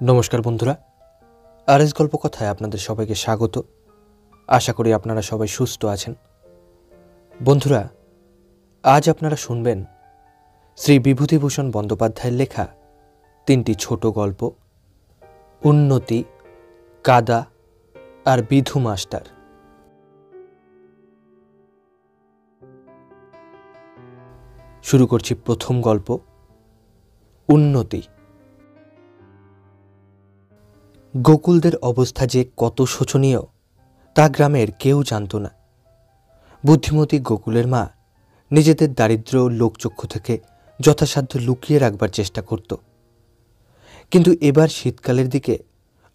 নমস্কার বন্ধুরা, আরএস গল্প কথায় আপনাদের সবাইকে স্বাগত। আশা করি আপনারা সবাই সুস্থ আছেন। বন্ধুরা, আজ আপনারা শুনবেন শ্রী বিভূতিভূষণ বন্দ্যোপাধ্যায়ের লেখা তিনটি ছোট গল্প, উন্নতি, কাদা আর বিধু মাস্টার। শুরু করছি প্রথম গল্প, উন্নতি। গোকুলদের অবস্থা যে কত শোচনীয় তা গ্রামের কেউ জানত না। বুদ্ধিমতী গোকুলের মা নিজেদের দারিদ্র লোকচক্ষু থেকে যথাসাধ্য লুকিয়ে রাখবার চেষ্টা করত, কিন্তু এবার শীতকালের দিকে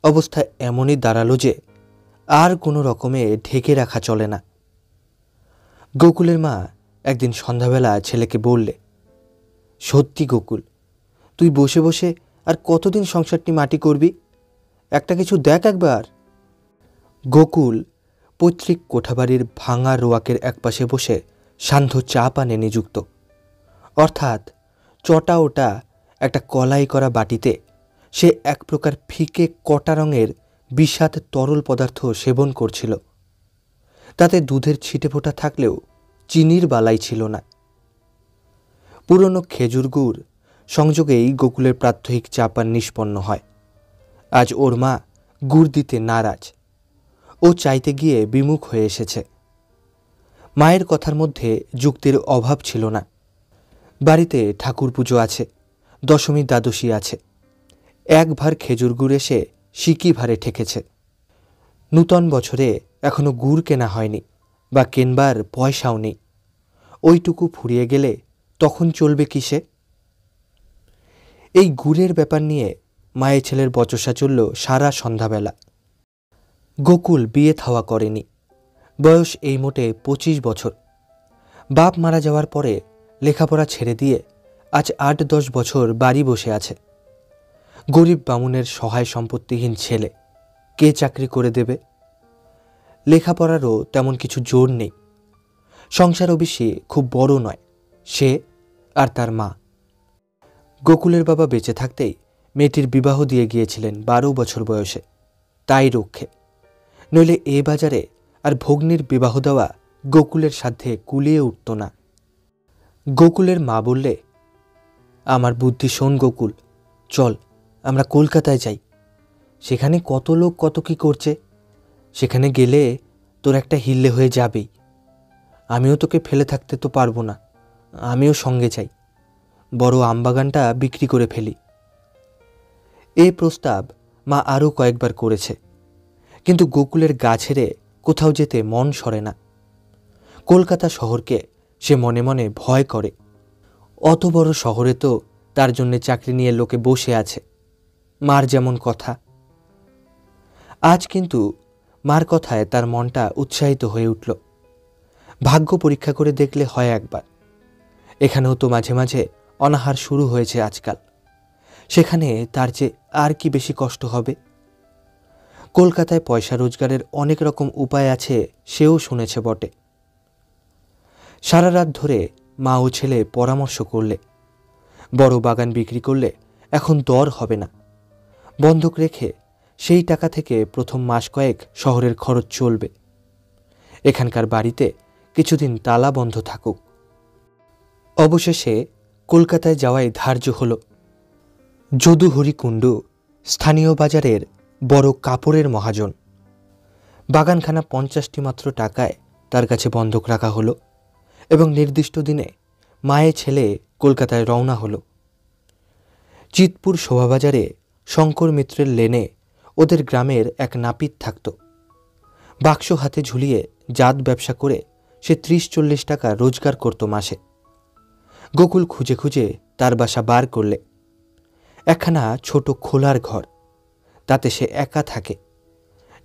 অবস্থা এমনই দাঁড়ালো যে আর কোনো রকমে ঢেকে রাখা চলে না। গোকুলের মা একদিন সন্ধ্যাবেলা ছেলেকে বললে, সত্যি গোকুল, তুই বসে বসে আর কতদিন সংসারটি মাটি করবি? একটা কিছু দেখ একবার। গোকুল পৈতৃক কোঠাবাড়ির ভাঙা রোয়াকের একপাশে বসে সান্ধ্য চা পানে নিযুক্ত, অর্থাৎ চটা ওটা একটা কলাই করা বাটিতে সে এক প্রকার ফিকে কটা রঙের বিষাদ তরল পদার্থ সেবন করছিল। তাতে দুধের ছিটে ফোঁটা থাকলেও চিনির বালাই ছিল না। পুরনো খেজুর গুড় সংযোগেই গোকুলের প্রাত্যহিক চা পান নিষ্পন্ন হয়। আজ ওর মা গুড় দিতে নারাজ। ও চাইতে গিয়ে বিমুখ হয়ে এসেছে। মায়ের কথার মধ্যে যুক্তির অভাব ছিল না। বাড়িতে ঠাকুর পুজো আছে, দশমী দ্বাদশী আছে। এক ভার খেজুর গুড় এসে সিকি ভারে ঠেকেছে। নূতন বছরে এখনো গুড় কেনা হয়নি বা কেনবার পয়সাও নেই। ওইটুকু ফুরিয়ে গেলে তখন চলবে কিসে? এই গুড়ের ব্যাপার নিয়ে মায়ের ছেলের বচসা চলল সারা সন্ধ্যাবেলা। গোকুল বিয়ে থাওয়া করেনি, বয়স এই মোটে 25 বছর। বাপ মারা যাওয়ার পরে লেখাপড়া ছেড়ে দিয়ে আজ 8-10 বছর বাড়ি বসে আছে। গরিব বামুনের সহায় সম্পত্তিহীন ছেলে, কে চাকরি করে দেবে? লেখাপড়ারও তেমন কিছু জোর নেই। সংসারও বেশি খুব বড় নয়, সে আর তার মা। গোকুলের বাবা বেঁচে থাকতেই মেয়েটির বিবাহ দিয়ে গিয়েছিলেন 12 বছর বয়সে, তাই রক্ষে। নইলে এ বাজারে আর ভগ্নির বিবাহ দেওয়া গোকুলের সাধ্যে কুলিয়ে উঠত না। গোকুলের মা বললে, আমার বুদ্ধি শোন গোকুল, চল আমরা কলকাতায় যাই। সেখানে কত লোক কত কি করছে, সেখানে গেলে তোর একটা হিল্লে হয়ে যাবেই। আমিও তোকে ফেলে থাকতে তো পারবো না, আমিও সঙ্গে চাই। বড় আমবাগানটা বিক্রি করে ফেলি। এই প্রস্তাব মা আরও কয়েকবার করেছে, কিন্তু গোকুলের গা ছেড়ে কোথাও যেতে মন সরে না। কলকাতা শহরকে সে মনে মনে ভয় করে। অত বড় শহরে তো তার জন্যে চাকরি নিয়ে লোকে বসে আছে। মার যেমন কথা। আজ কিন্তু মার কথায় তার মনটা উৎসাহিত হয়ে উঠল। ভাগ্য পরীক্ষা করে দেখলে হয় একবার। এখানেও তো মাঝে মাঝে অনাহার শুরু হয়েছে আজকাল। সেখানে তার যে আর কি বেশি কষ্ট হবে? কলকাতায় পয়সা রোজগারের অনেক রকম উপায় আছে, সেও শুনেছে বটে। সারা রাত ধরে মা ও ছেলে পরামর্শ করলে, বড় বাগান বিক্রি করলে এখন দর হবে না। বন্ধক রেখে সেই টাকা থেকে প্রথম মাস কয়েক শহরের খরচ চলবে। এখানকার বাড়িতে কিছুদিন তালা বন্ধ থাকুক। অবশেষে কলকাতায় যাওয়াই ধার্য হল। যদুহরি কুণ্ডু স্থানীয় বাজারের বড় কাপড়ের মহাজন। বাগানখানা 50টি মাত্র টাকায় তার কাছে বন্ধক রাখা হলো এবং নির্দিষ্ট দিনে মায়ে ছেলে কলকাতায় রওনা হলো। চিতপুর শোভাবাজারে শঙ্কর মিত্রের লেনে ওদের গ্রামের এক নাপিত থাকত। বাক্স হাতে ঝুলিয়ে জাত ব্যবসা করে সে 30-40 টাকা রোজগার করত মাসে। গোকুল খুঁজে খুঁজে তার বাসা বার করলে। একখানা ছোট খোলার ঘর, তাতে সে একা থাকে।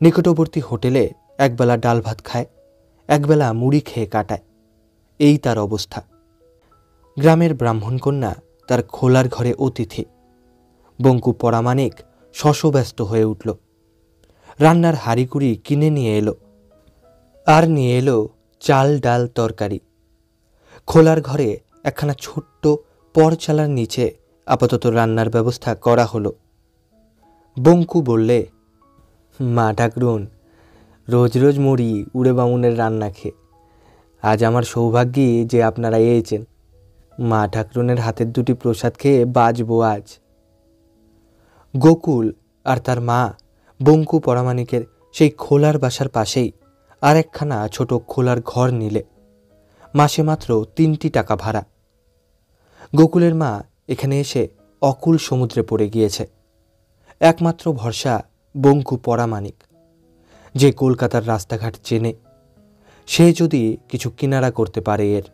নিকটবর্তী হোটেলে একবেলা ডাল ভাত খায়, একবেলা মুড়ি খেয়ে কাটায়। এই তার অবস্থা। গ্রামের ব্রাহ্মণকন্যা তার খোলার ঘরে অতিথি। বঙ্কু পরামানিক শশব্যস্ত হয়ে উঠল। রান্নার হাঁড়িকুড়ি কিনে নিয়ে এলো, আর নিয়ে এলো চাল ডাল তরকারি। খোলার ঘরে একখানা ছোট্ট পরচালার নিচে আপাতত রান্নার ব্যবস্থা করা হলো। বঙ্কু বললে, মা ঠাকরুন, রোজ রোজ মরি উড়ে বামুনের রান্না খেয়ে। আজ আমার সৌভাগ্যই যে আপনারা এসেছেন। মা ঠাকরুনের হাতের দুটি প্রসাদ খেয়ে বাঁচবো আজ। গোকুল আর তার মা বঙ্কু পরামানিকের সেই খোলার বাসার পাশেই আর একখানা ছোট খোলার ঘর নিলে। মাসে মাত্র 3টি টাকা ভাড়া। গোকুলের মা এখানে এসে অকুল সমুদ্রে পড়ে গিয়েছে। একমাত্র ভরসা বঙ্কু পরামানিক, যে কলকাতার রাস্তাঘাট চেনে। সে যদি কিছু কিনারা করতে পারে এর।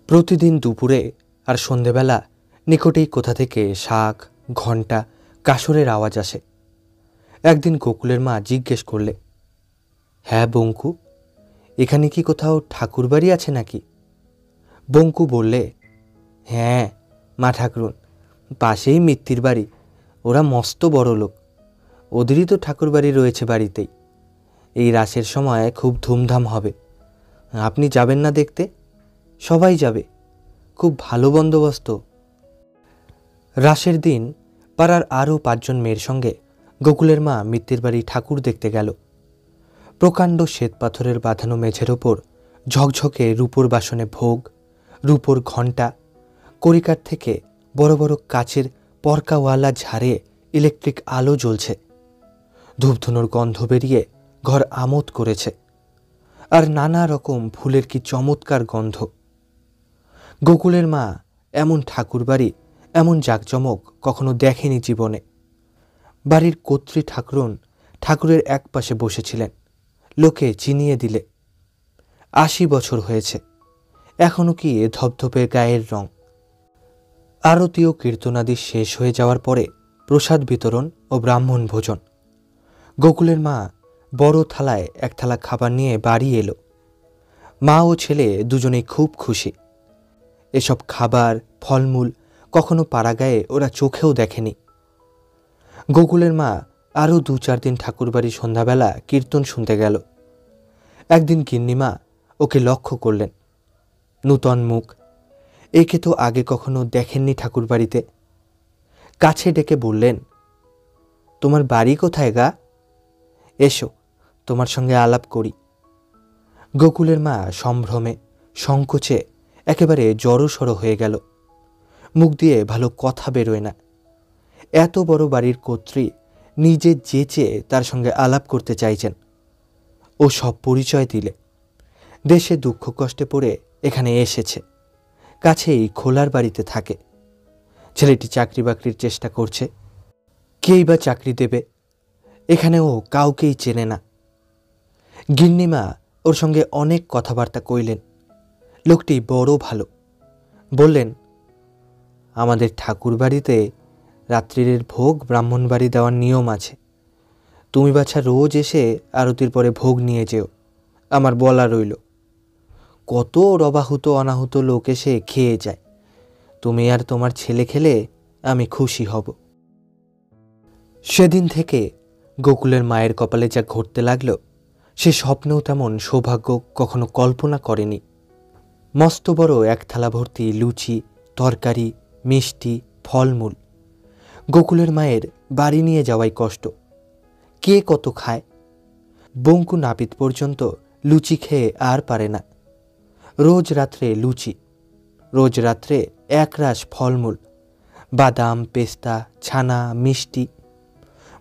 প্রতিদিন দুপুরে আর সন্ধেবেলা নিকটেই কোথা থেকে শাঁখ, ঘণ্টা, কাসরের আওয়াজ আসে। একদিন গোকুলের মা জিজ্ঞেস করলে, হ্যাঁ বঙ্কু, এখানে কি কোথাও ঠাকুরবাড়ি আছে নাকি? বঙ্কু বললে, হ্যাঁ মা ঠাকরুন, পাশেই মিত্তির বাড়ি। ওরা মস্ত বড় লোক, ওদেরই তো ঠাকুরবাড়ি রয়েছে বাড়িতেই। এই রাসের সময় খুব ধুমধাম হবে। আপনি যাবেন না দেখতে? সবাই যাবে, খুব ভালো বন্দোবস্ত। রাসের দিন পাড়ার আরও 5 জন মেয়ের সঙ্গে গোকুলের মা মিত্তির বাড়ি ঠাকুর দেখতে গেল। প্রকাণ্ড শ্বেতপাথরের বাঁধানো মেঝের ওপর ঝকঝকে রূপোর বাসনে ভোগ, রূপোর ঘণ্টা, কড়িকাঠ থেকে বড় বড় কাচের পরকাওয়ালা ঝাড়ে ইলেকট্রিক আলো জ্বলছে। ধূপধুনোর গন্ধ বেরিয়ে ঘর আমোদ করেছে। আর নানা রকম ফুলের কি চমৎকার গন্ধ। গোকুলের মা এমন ঠাকুরবাড়ি, এমন জাঁকজমক কখনো দেখেনি জীবনে। বাড়ির কর্ত্রী ঠাকুরন ঠাকুরের এক পাশে বসেছিলেন। লোকে চিনিয়ে দিলে 80 বছর হয়েছে, এখনো কি ধপধপে গায়ের রং। আরতি ও কীর্তনাদি শেষ হয়ে যাওয়ার পরে প্রসাদ বিতরণ ও ব্রাহ্মণ ভোজন। গোকুলের মা বড় থালায় এক থালা খাবার নিয়ে বাড়ি এলো। মা ও ছেলে দুজনেই খুব খুশি। এসব খাবার, ফলমূল কখনো পাড়াগায়ে ওরা চোখেও দেখেনি। গোকুলের মা আরও 2-4 দিন ঠাকুরবাড়ি সন্ধ্যাবেলা কীর্তন শুনতে গেল। একদিন গিন্নিমা ওকে লক্ষ্য করলেন। নূতন মুখ, একে তো আগে কখনো দেখেননি ঠাকুরবাড়িতে। কাছে ডেকে বললেন, তোমার বাড়ি কোথায় গা? এসো, তোমার সঙ্গে আলাপ করি। গোকুলের মা সম্ভ্রমে, সংকোচে একেবারে জড়সড় হয়ে গেল। মুখ দিয়ে ভালো কথা বেরোয় না। এত বড় বাড়ির কর্ত্রী নিজে যেচে তার সঙ্গে আলাপ করতে চাইছেন। ও সব পরিচয় দিলে। দেশে দুঃখ কষ্টে পড়ে এখানে এসেছে, কাছেই খোলার বাড়িতে থাকে। ছেলেটি চাকরি বাকরির চেষ্টা করছে, কেই বা চাকরি দেবে? এখানে ও কাউকেই চেনে না। গিন্নিমা ওর সঙ্গে অনেক কথাবার্তা কইলেন। লোকটি বড় ভালো। বললেন, আমাদের ঠাকুর বাড়িতে রাত্রিরের ভোগ ব্রাহ্মণ বাড়ি দেওয়ার নিয়ম আছে। তুমি বাছা রোজ এসে আরতির পরে ভোগ নিয়ে যেও, আমার বলা রইল। কত রবাহুত অনাহুত লোক এসে খেয়ে যায়। তুমি আর তোমার ছেলে খেলে আমি খুশি হব। সেদিন থেকে গোকুলের মায়ের কপালে যা ঘটতে লাগলো, সে স্বপ্নেও তেমন সৌভাগ্য কখনো কল্পনা করেনি। মস্ত বড় এক থালা ভর্তি লুচি, তরকারি, মিষ্টি, ফলমূল। গোকুলের মায়ের বাড়ি নিয়ে যাওয়াই কষ্ট। কে কত খায়? বঙ্কু নাপিত পর্যন্ত লুচি খেয়ে আর পারে না। রোজ রাত্রে লুচি, রোজ রাত্রে একরাশ ফলমূল, বাদাম, পেস্তা, ছানা, মিষ্টি।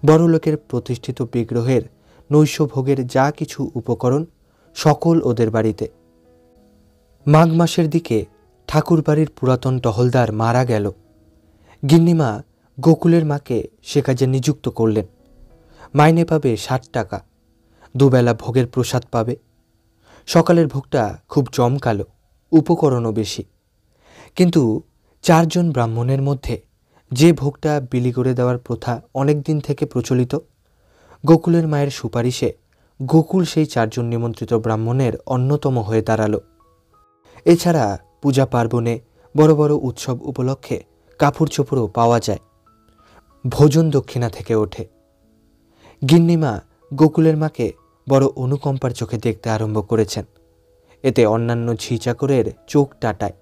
বড়লোকের প্রতিষ্ঠিত বিগ্রহের নৈশভোগের যা কিছু উপকরণ সকল ওদের বাড়িতে। মাঘ মাসের দিকে ঠাকুরবাড়ির পুরাতন টহলদার মারা গেল। গিন্নিমা গোকুলের মাকে সে কাজে নিযুক্ত করলেন। মাইনে পাবে 60 টাকা, দুবেলা ভোগের প্রসাদ পাবে। সকালের ভোগটা খুব জমকালো, উপকরণও বেশি। কিন্তু 4 জন ব্রাহ্মণের মধ্যে যে ভোগটা বিলি করে দেওয়ার প্রথা অনেক দিন থেকে প্রচলিত, গোকুলের মায়ের সুপারিশে গোকুল সেই 4 জন নিমন্ত্রিত ব্রাহ্মণের অন্যতম হয়ে দাঁড়ালো। এছাড়া পূজা পার্বণে, বড় বড় উৎসব উপলক্ষে কাপড় চোপড়ও পাওয়া যায়। ভোজন দক্ষিণা থেকে ওঠে। গিন্নিমা গোকুলের মাকে বড় অনুকম্পার চোখে দেখতে আরম্ভ করেছেন। এতে অন্যান্য ঝি চাকরের চোখ টাটায়।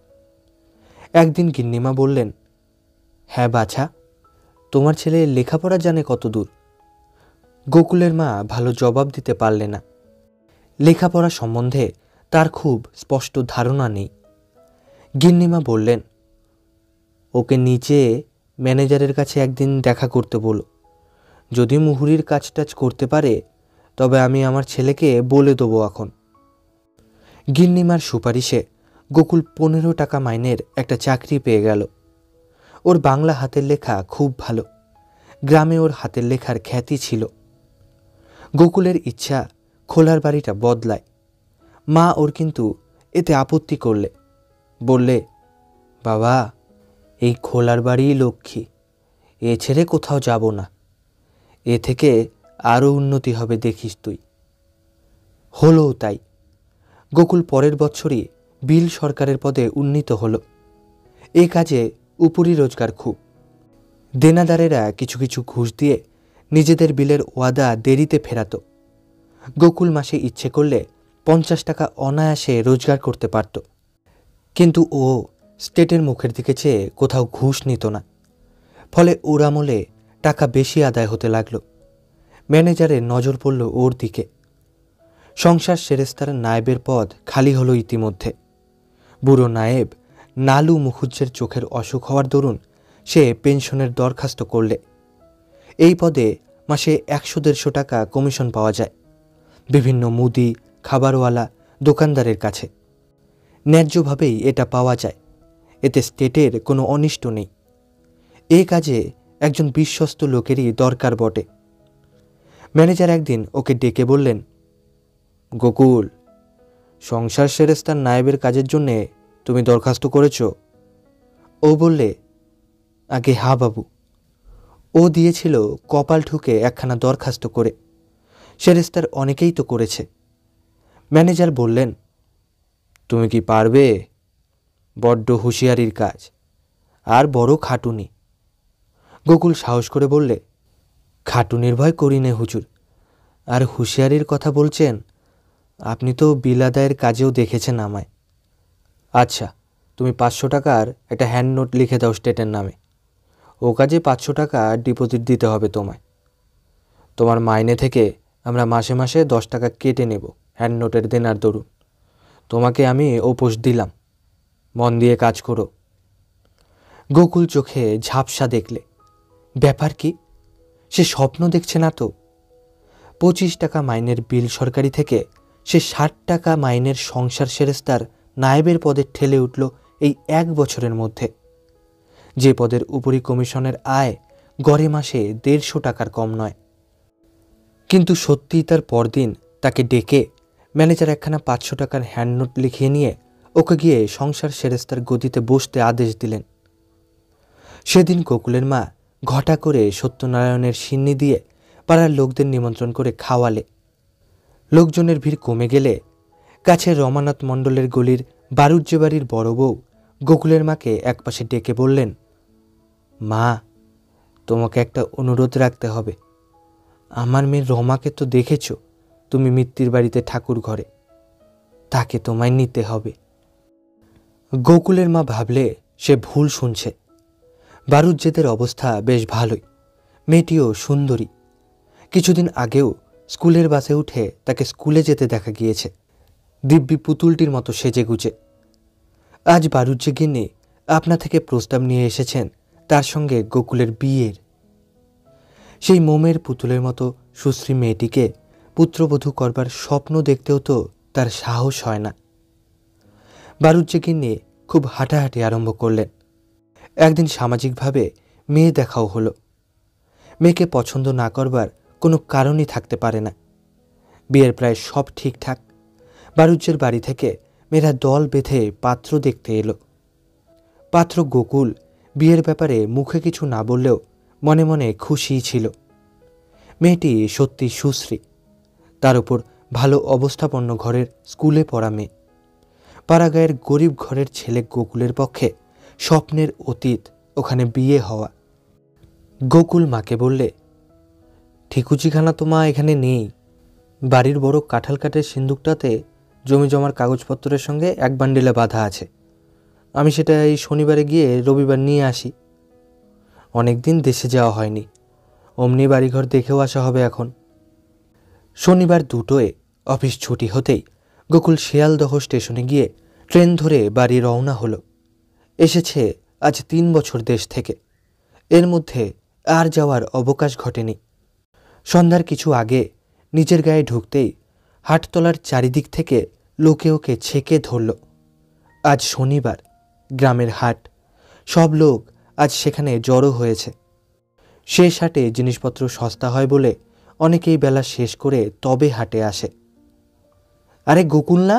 একদিন গিন্নিমা বললেন, হ্যাঁ বাছা, তোমার ছেলে লেখাপড়া জানে কত দূর? গোকুলের মা ভালো জবাব দিতে পারলে না। লেখাপড়া সম্বন্ধে তার খুব স্পষ্ট ধারণা নেই। গিন্নিমা বললেন, ওকে নিচে ম্যানেজারের কাছে একদিন দেখা করতে বলো। যদি মুহুরির কাজ টাজ করতে পারে তবে আমি আমার ছেলেকে বলে দেবো। এখন গিন্নিমার সুপারিশে গোকুল 15 টাকা মাইনের একটা চাকরি পেয়ে গেল। ওর বাংলা হাতের লেখা খুব ভালো, গ্রামে ওর হাতের লেখার খ্যাতি ছিল। গোকুলের ইচ্ছা খোলার বাড়িটা বদলায়। মা ওর কিন্তু এতে আপত্তি করলে, বললে, বাবা, এই খোলার বাড়ি লক্ষ্মী, এ ছেড়ে কোথাও যাব না। এ থেকে আরও উন্নতি হবে দেখিস তুই। হলো তাই। গোকুল পরের বছরই বিল সরকারের পদে উন্নীত হলো। এই কাজে উপরি রোজগার খুব। দেনাদারেরা কিছু কিছু ঘুষ দিয়ে নিজেদের বিলের ওয়াদা দেরিতে ফেরাতো। গোকুল মাসে ইচ্ছে করলে 50 টাকা অনায়াসে রোজগার করতে পারত। কিন্তু ও স্টেটের মুখের দিকে চেয়ে কোথাও ঘুষ নিত না। ফলে ওর আমলে টাকা বেশি আদায় হতে লাগলো। ম্যানেজারের নজর পড়ল ওর দিকে। সংসার সেরেস্তার নায়েবের পদ খালি হলো ইতিমধ্যে। বুড়ো নায়েব নালু মুখুজ্জের চোখের অসুখ হওয়ার দরুন সে পেনশনের দরখাস্ত করলে। এই পদে মাসে 100-150 টাকা কমিশন পাওয়া যায় বিভিন্ন মুদি খাবারওয়ালা দোকানদারের কাছে। ন্যায্যভাবেই এটা পাওয়া যায়, এতে স্টেটের কোনো অনিষ্ট নেই। এই কাজে একজন বিশ্বস্ত লোকেরই দরকার বটে। ম্যানেজার একদিন ওকে ডেকে বললেন, গোকুল, সংসার সেরেস্তার নায়েবের কাজের জন্যে তুমি দরখাস্ত করেছ? ও বললে, আগে হা বাবু। ও দিয়েছিল কপাল ঠুকে একখানা দরখাস্ত করে। সেরেস্তার অনেকেই তো করেছে। ম্যানেজার বললেন, তুমি কি পারবে? বড্ড হুঁশিয়ারির কাজ, আর বড় খাটুনি। গোকুল সাহস করে বললে, খাটুনির ভয় করি নে হুজুর। আর হুঁশিয়ারির কথা বলছেন, আপনি তো বিল আদায়ের কাজেও দেখেছেন আমায়। আচ্ছা, তুমি 500 টাকার একটা হ্যান্ড নোট লিখে দাও স্টেটের নামে। ও কাজে 500 টাকা ডিপোজিট দিতে হবে তোমায়। তোমার মাইনে থেকে আমরা মাসে মাসে 10 টাকা কেটে নেব হ্যান্ড নোটের দেনার দরুন। তোমাকে আমি ওপোষ দিলাম, মন দিয়ে কাজ করো। গোকুল চোখে ঝাপসা দেখলে। ব্যাপার কি? সে স্বপ্ন দেখছে না তো? 25 টাকা মাইনের বিল সরকারি থেকে সে 60 টাকা মাইনের সংসার সেরেস্তার নায়েবের পদে ঠেলে উঠল এই 1 বছরের মধ্যে। যে পদের উপরি কমিশনের আয় গড়ে মাসে 150 টাকার কম নয়। কিন্তু সত্যিই তার পরদিন তাকে ডেকে ম্যানেজার একখানা 500 টাকার হ্যান্ড নোট লিখিয়ে নিয়ে ওকে গিয়ে সংসার সেরেস্তার গদিতে বসতে আদেশ দিলেন। সেদিন গোকুলের মা ঘটা করে সত্যনারায়ণের সিন্নি দিয়ে পাড়ার লোকদের নিমন্ত্রণ করে খাওয়ালে। লোকজনের ভিড় কমে গেলে কাছের রমানাথ মণ্ডলের গলির বারুজ্জে বাড়ির বড় বউ গোকুলের মাকে একপাশে ডেকে বললেন, মা, তোমাকে একটা অনুরোধ রাখতে হবে। আমার মেয়ে রমাকে তো দেখেছ তুমি মিত্তির বাড়িতে ঠাকুর ঘরে, তাকে তোমায় নিতে হবে। গোকুলের মা ভাবলে সে ভুল শুনছে। বারুজ্জেদের অবস্থা বেশ ভালোই, মেয়েটিও সুন্দরী। কিছুদিন আগেও স্কুলের বাসে উঠে তাকে স্কুলে যেতে দেখা গিয়েছে, দিব্যি পুতুলটির মতো সেজেগুজে। আজ বারুজ্জে গিন্নি আপনা থেকে প্রস্তাব নিয়ে এসেছেন তার সঙ্গে গোকুলের বিয়ের। সেই মোমের পুতুলের মতো সুশ্রী মেয়েটিকে পুত্রবধূ করবার স্বপ্ন দেখতেও তো তার সাহস হয় না। বারুজ্জে গিন্নি খুব হাঁটাহাঁটি আরম্ভ করলেন। একদিন সামাজিকভাবে মেয়ে দেখাও হলো। মেয়েকে পছন্দ না করবার কোনো কারণই থাকতে পারে না। বিয়ের প্রায় সব ঠিকঠাক। বারুজ্জের বাড়ি থেকে মেয়েরা দল বেঁধে পাত্র দেখতে এলো। পাত্র গোকুল বিয়ের ব্যাপারে মুখে কিছু না বললেও মনে মনে খুশিই ছিল। মেয়েটি সত্যি সুশ্রী, তার উপর ভালো অবস্থাপন্ন ঘরের স্কুলে পড়া মেয়ে। পাড়াগাঁয়ের গরিব ঘরের ছেলে গোকুলের পক্ষে স্বপ্নের অতীত ওখানে বিয়ে হওয়া। গোকুল মাকে বললে, ঠিকুচিখানা তো মা এখানে নেই। বাড়ির বড় কাঁঠাল কাঠের সিন্দুকটাতে জমি জমার কাগজপত্রের সঙ্গে 1 বান্ডিলে বাঁধা আছে। আমি সেটা এই শনিবারে গিয়ে রবিবার নিয়ে আসি। অনেকদিন দেশে যাওয়া হয়নি, অমনি বাড়িঘর দেখেও আসা হবে এখন। শনিবার দুটোয় অফিস ছুটি হতেই গোকুল শিয়ালদহ স্টেশনে গিয়ে ট্রেন ধরে বাড়ি রওনা হলো। এসেছে আজ 3 বছর দেশ থেকে, এর মধ্যে আর যাওয়ার অবকাশ ঘটেনি। সন্ধ্যার কিছু আগে নিজের গায়ে ঢুকতেই হাটতলার চারিদিক থেকে লোকে ওকে ছেঁকে ধরল। আজ শনিবার, গ্রামের হাট, সব লোক আজ সেখানে জড়ো হয়েছে। শেষ হাটে জিনিসপত্র সস্তা হয় বলে অনেকেই বেলা শেষ করে তবে হাটে আসে। আরে গোকুল না,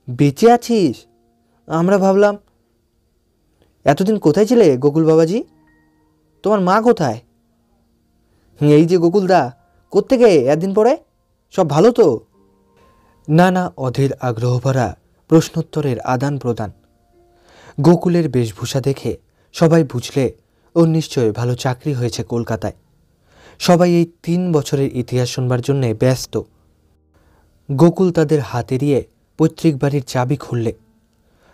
বেঁচে আছিস? আমরা ভাবলাম। এতদিন কোথায় ছিলে গোকুল বাবাজি? তোমার মা কোথায়? এই যে গোকুলদা, কোত্থেকে একদিন পরে? সব ভালো তো? নানা অধীর আগ্রহ ভরা প্রশ্নোত্তরের আদান প্রদান। গোকুলের বেশভূষা দেখে সবাই বুঝলে ওর নিশ্চয় ভালো চাকরি হয়েছে কলকাতায়। সবাই এই 3 বছরের ইতিহাস শুনবার জন্যে ব্যস্ত। গোকুল তাদের হাতে দিয়ে পৈতৃক বাড়ির চাবি খুললে।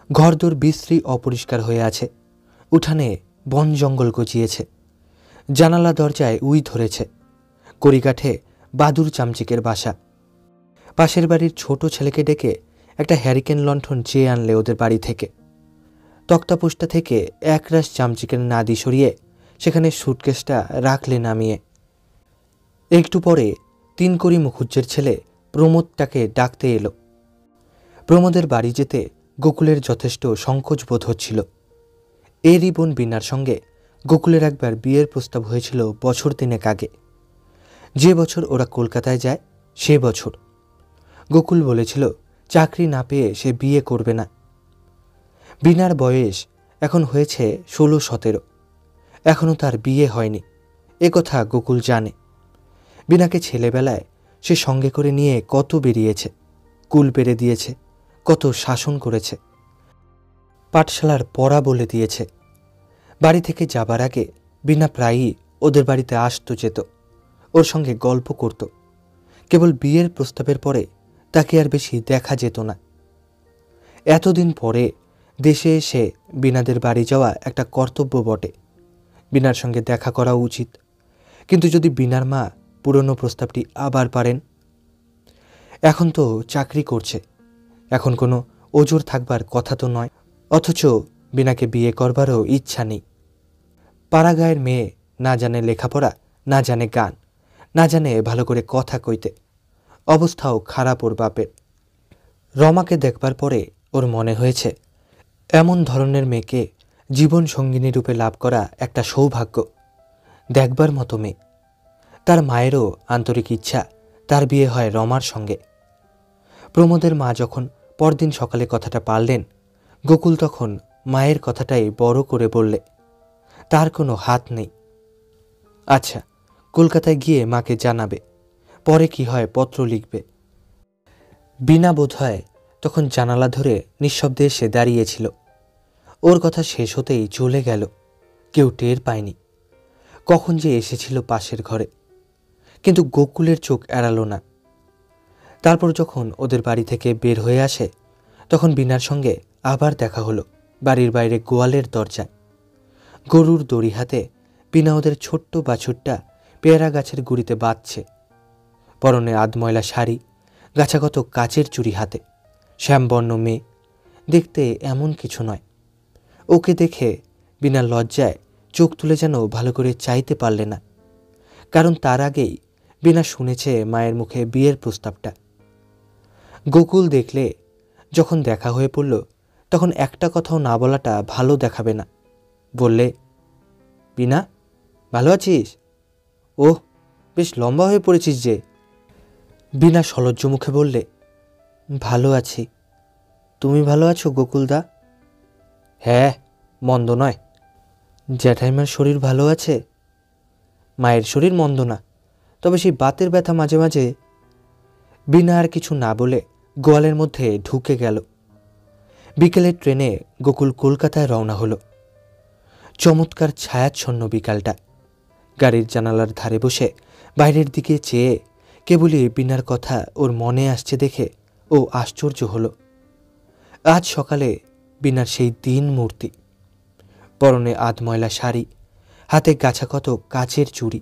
ঘরদোর বিশ্রী অপরিষ্কার হয়ে আছে, উঠানে বন জঙ্গল গজিয়েছে, জানালা দরজায় উই ধরেছে, কড়িকাঠে বাদুর চামচিকের বাসা। পাশের বাড়ির ছোট ছেলেকে ডেকে একটা হ্যারিকেন লণ্ঠন চেয়ে আনলে ওদের বাড়ি থেকে। তক্তাপোষটা থেকে একরাশ চামচিকের নাদি সরিয়ে সেখানে সুটকেসটা রাখলে নামিয়ে। একটু পরে 3 কড়ি মুখুজ্জের ছেলে প্রমোদটাকে ডাকতে এলো। প্রমোদের বাড়ি যেতে গোকুলের যথেষ্ট সংকোচ বোধ হচ্ছিল। এরই বোন বিনার সঙ্গে গোকুলের একবার বিয়ের প্রস্তাব হয়েছিল বছর 3 আগে। যে বছর ওরা কলকাতায় যায় সে বছর। গোকুল বলেছিল চাকরি না পেয়ে সে বিয়ে করবে না। বিনার বয়স এখন হয়েছে 16-17, এখনও তার বিয়ে হয়নি, একথা গোকুল জানে। বিনাকে ছেলেবেলায় সে সঙ্গে করে নিয়ে কত বেরিয়েছে, কুল পেরে দিয়েছে, কত শাসন করেছে, পাঠশালার পড়া বলে দিয়েছে। বাড়ি থেকে যাবার আগে বিনা প্রায়ই ওদের বাড়িতে আসতো যেত, ওর সঙ্গে গল্প করত। কেবল বিয়ের প্রস্তাবের পরে তাকে আর বেশি দেখা যেত না। এতদিন পরে দেশে এসে বিনাদের বাড়ি যাওয়া একটা কর্তব্য বটে, বিনার সঙ্গে দেখা করা উচিত। কিন্তু যদি বিনার মা পুরনো প্রস্তাবটি আবার পারেন। এখন তো চাকরি করছে, এখন কোনো ওজোর থাকবার কথা তো নয়, অথচ বিনাকে বিয়ে করবারও ইচ্ছা নেই। পাড়াগাঁয়ের মেয়ে, না জানে লেখাপড়া, না জানে গান, না জানে ভালো করে কথা কইতে, অবস্থাও খারাপ ওর বাপের। রমাকে দেখবার পরে ওর মনে হয়েছে এমন ধরনের মেয়েকে জীবন সঙ্গিনী রূপে লাভ করা একটা সৌভাগ্য, দেখবার মতো মেয়ে। তার মায়েরও আন্তরিক ইচ্ছা তার বিয়ে হয় রমার সঙ্গে। প্রমোদের মা যখন পরদিন সকালে কথাটা পারলেন, গোকুল তখন মায়ের কথাটাই বড় করে বললে, তার কোনো হাত নেই। আচ্ছা, কলকাতায় গিয়ে মাকে জানাবে, পরে কি হয় পত্র লিখবে। বিনা বোধ হয় তখন জানালা ধরে নিঃশব্দে এসে দাঁড়িয়েছিল। ওর কথা শেষ হতেই চলে গেল, কেউ টের পায়নি। কখন যে এসেছিল পাশের ঘরে, কিন্তু গোকুলের চোখ এড়ালো না। তারপর যখন ওদের বাড়ি থেকে বের হয়ে আসে, তখন বিনার সঙ্গে আবার দেখা হলো বাড়ির বাইরে গোয়ালের দরজায়। গরুর দড়ি হাতে বিনা ওদের ছোট্ট বাছুরটা পেয়ারা গাছের গুড়িতে বাঁধছে। পরনে আধময়লা শাড়ি, গাছাগত কাচের চুড়ি হাতে, শ্যামবর্ণ মেয়ে, দেখতে এমন কিছু নয়। ওকে দেখে বিনা লজ্জায় চোখ তুলে যেন ভালো করে চাইতে পারলে না, কারণ তার আগেই বিনা শুনেছে মায়ের মুখে বিয়ের প্রস্তাবটা। গোকুল দেখলে, যখন দেখা হয়ে পড়ল, তখন একটা কথাও না বলাটা ভালো দেখাবে না। বললে, বিনা, ভালো আছিস? ওহ, বেশ লম্বা হয়ে পড়েছিস যে। বিনা সলজ্জ মুখে বললে, ভালো আছি। তুমি ভালো আছো গোকুলদা? হ্যাঁ, মন্দ নয়। জ্যাঠাইমার শরীর ভালো আছে? মায়ের শরীর মন্দ না, তবে সেই বাতের ব্যথা মাঝে মাঝে। বিনা আর কিছু না বলে গোয়ালের মধ্যে ঢুকে গেল। বিকেলের ট্রেনে গোকুল কলকাতায় রওনা হলো। চমৎকার ছায়াচ্ছন্ন বিকালটা। গাড়ির জানালার ধারে বসে বাইরের দিকে চেয়ে কেবলই বিনার কথা ওর মনে আসছে দেখে ও আশ্চর্য হলো। আজ সকালে বিনার সেই দিন মূর্তি, পরনে আধময়লা শাড়ি, হাতে গাছা কত কাচের চুড়ি।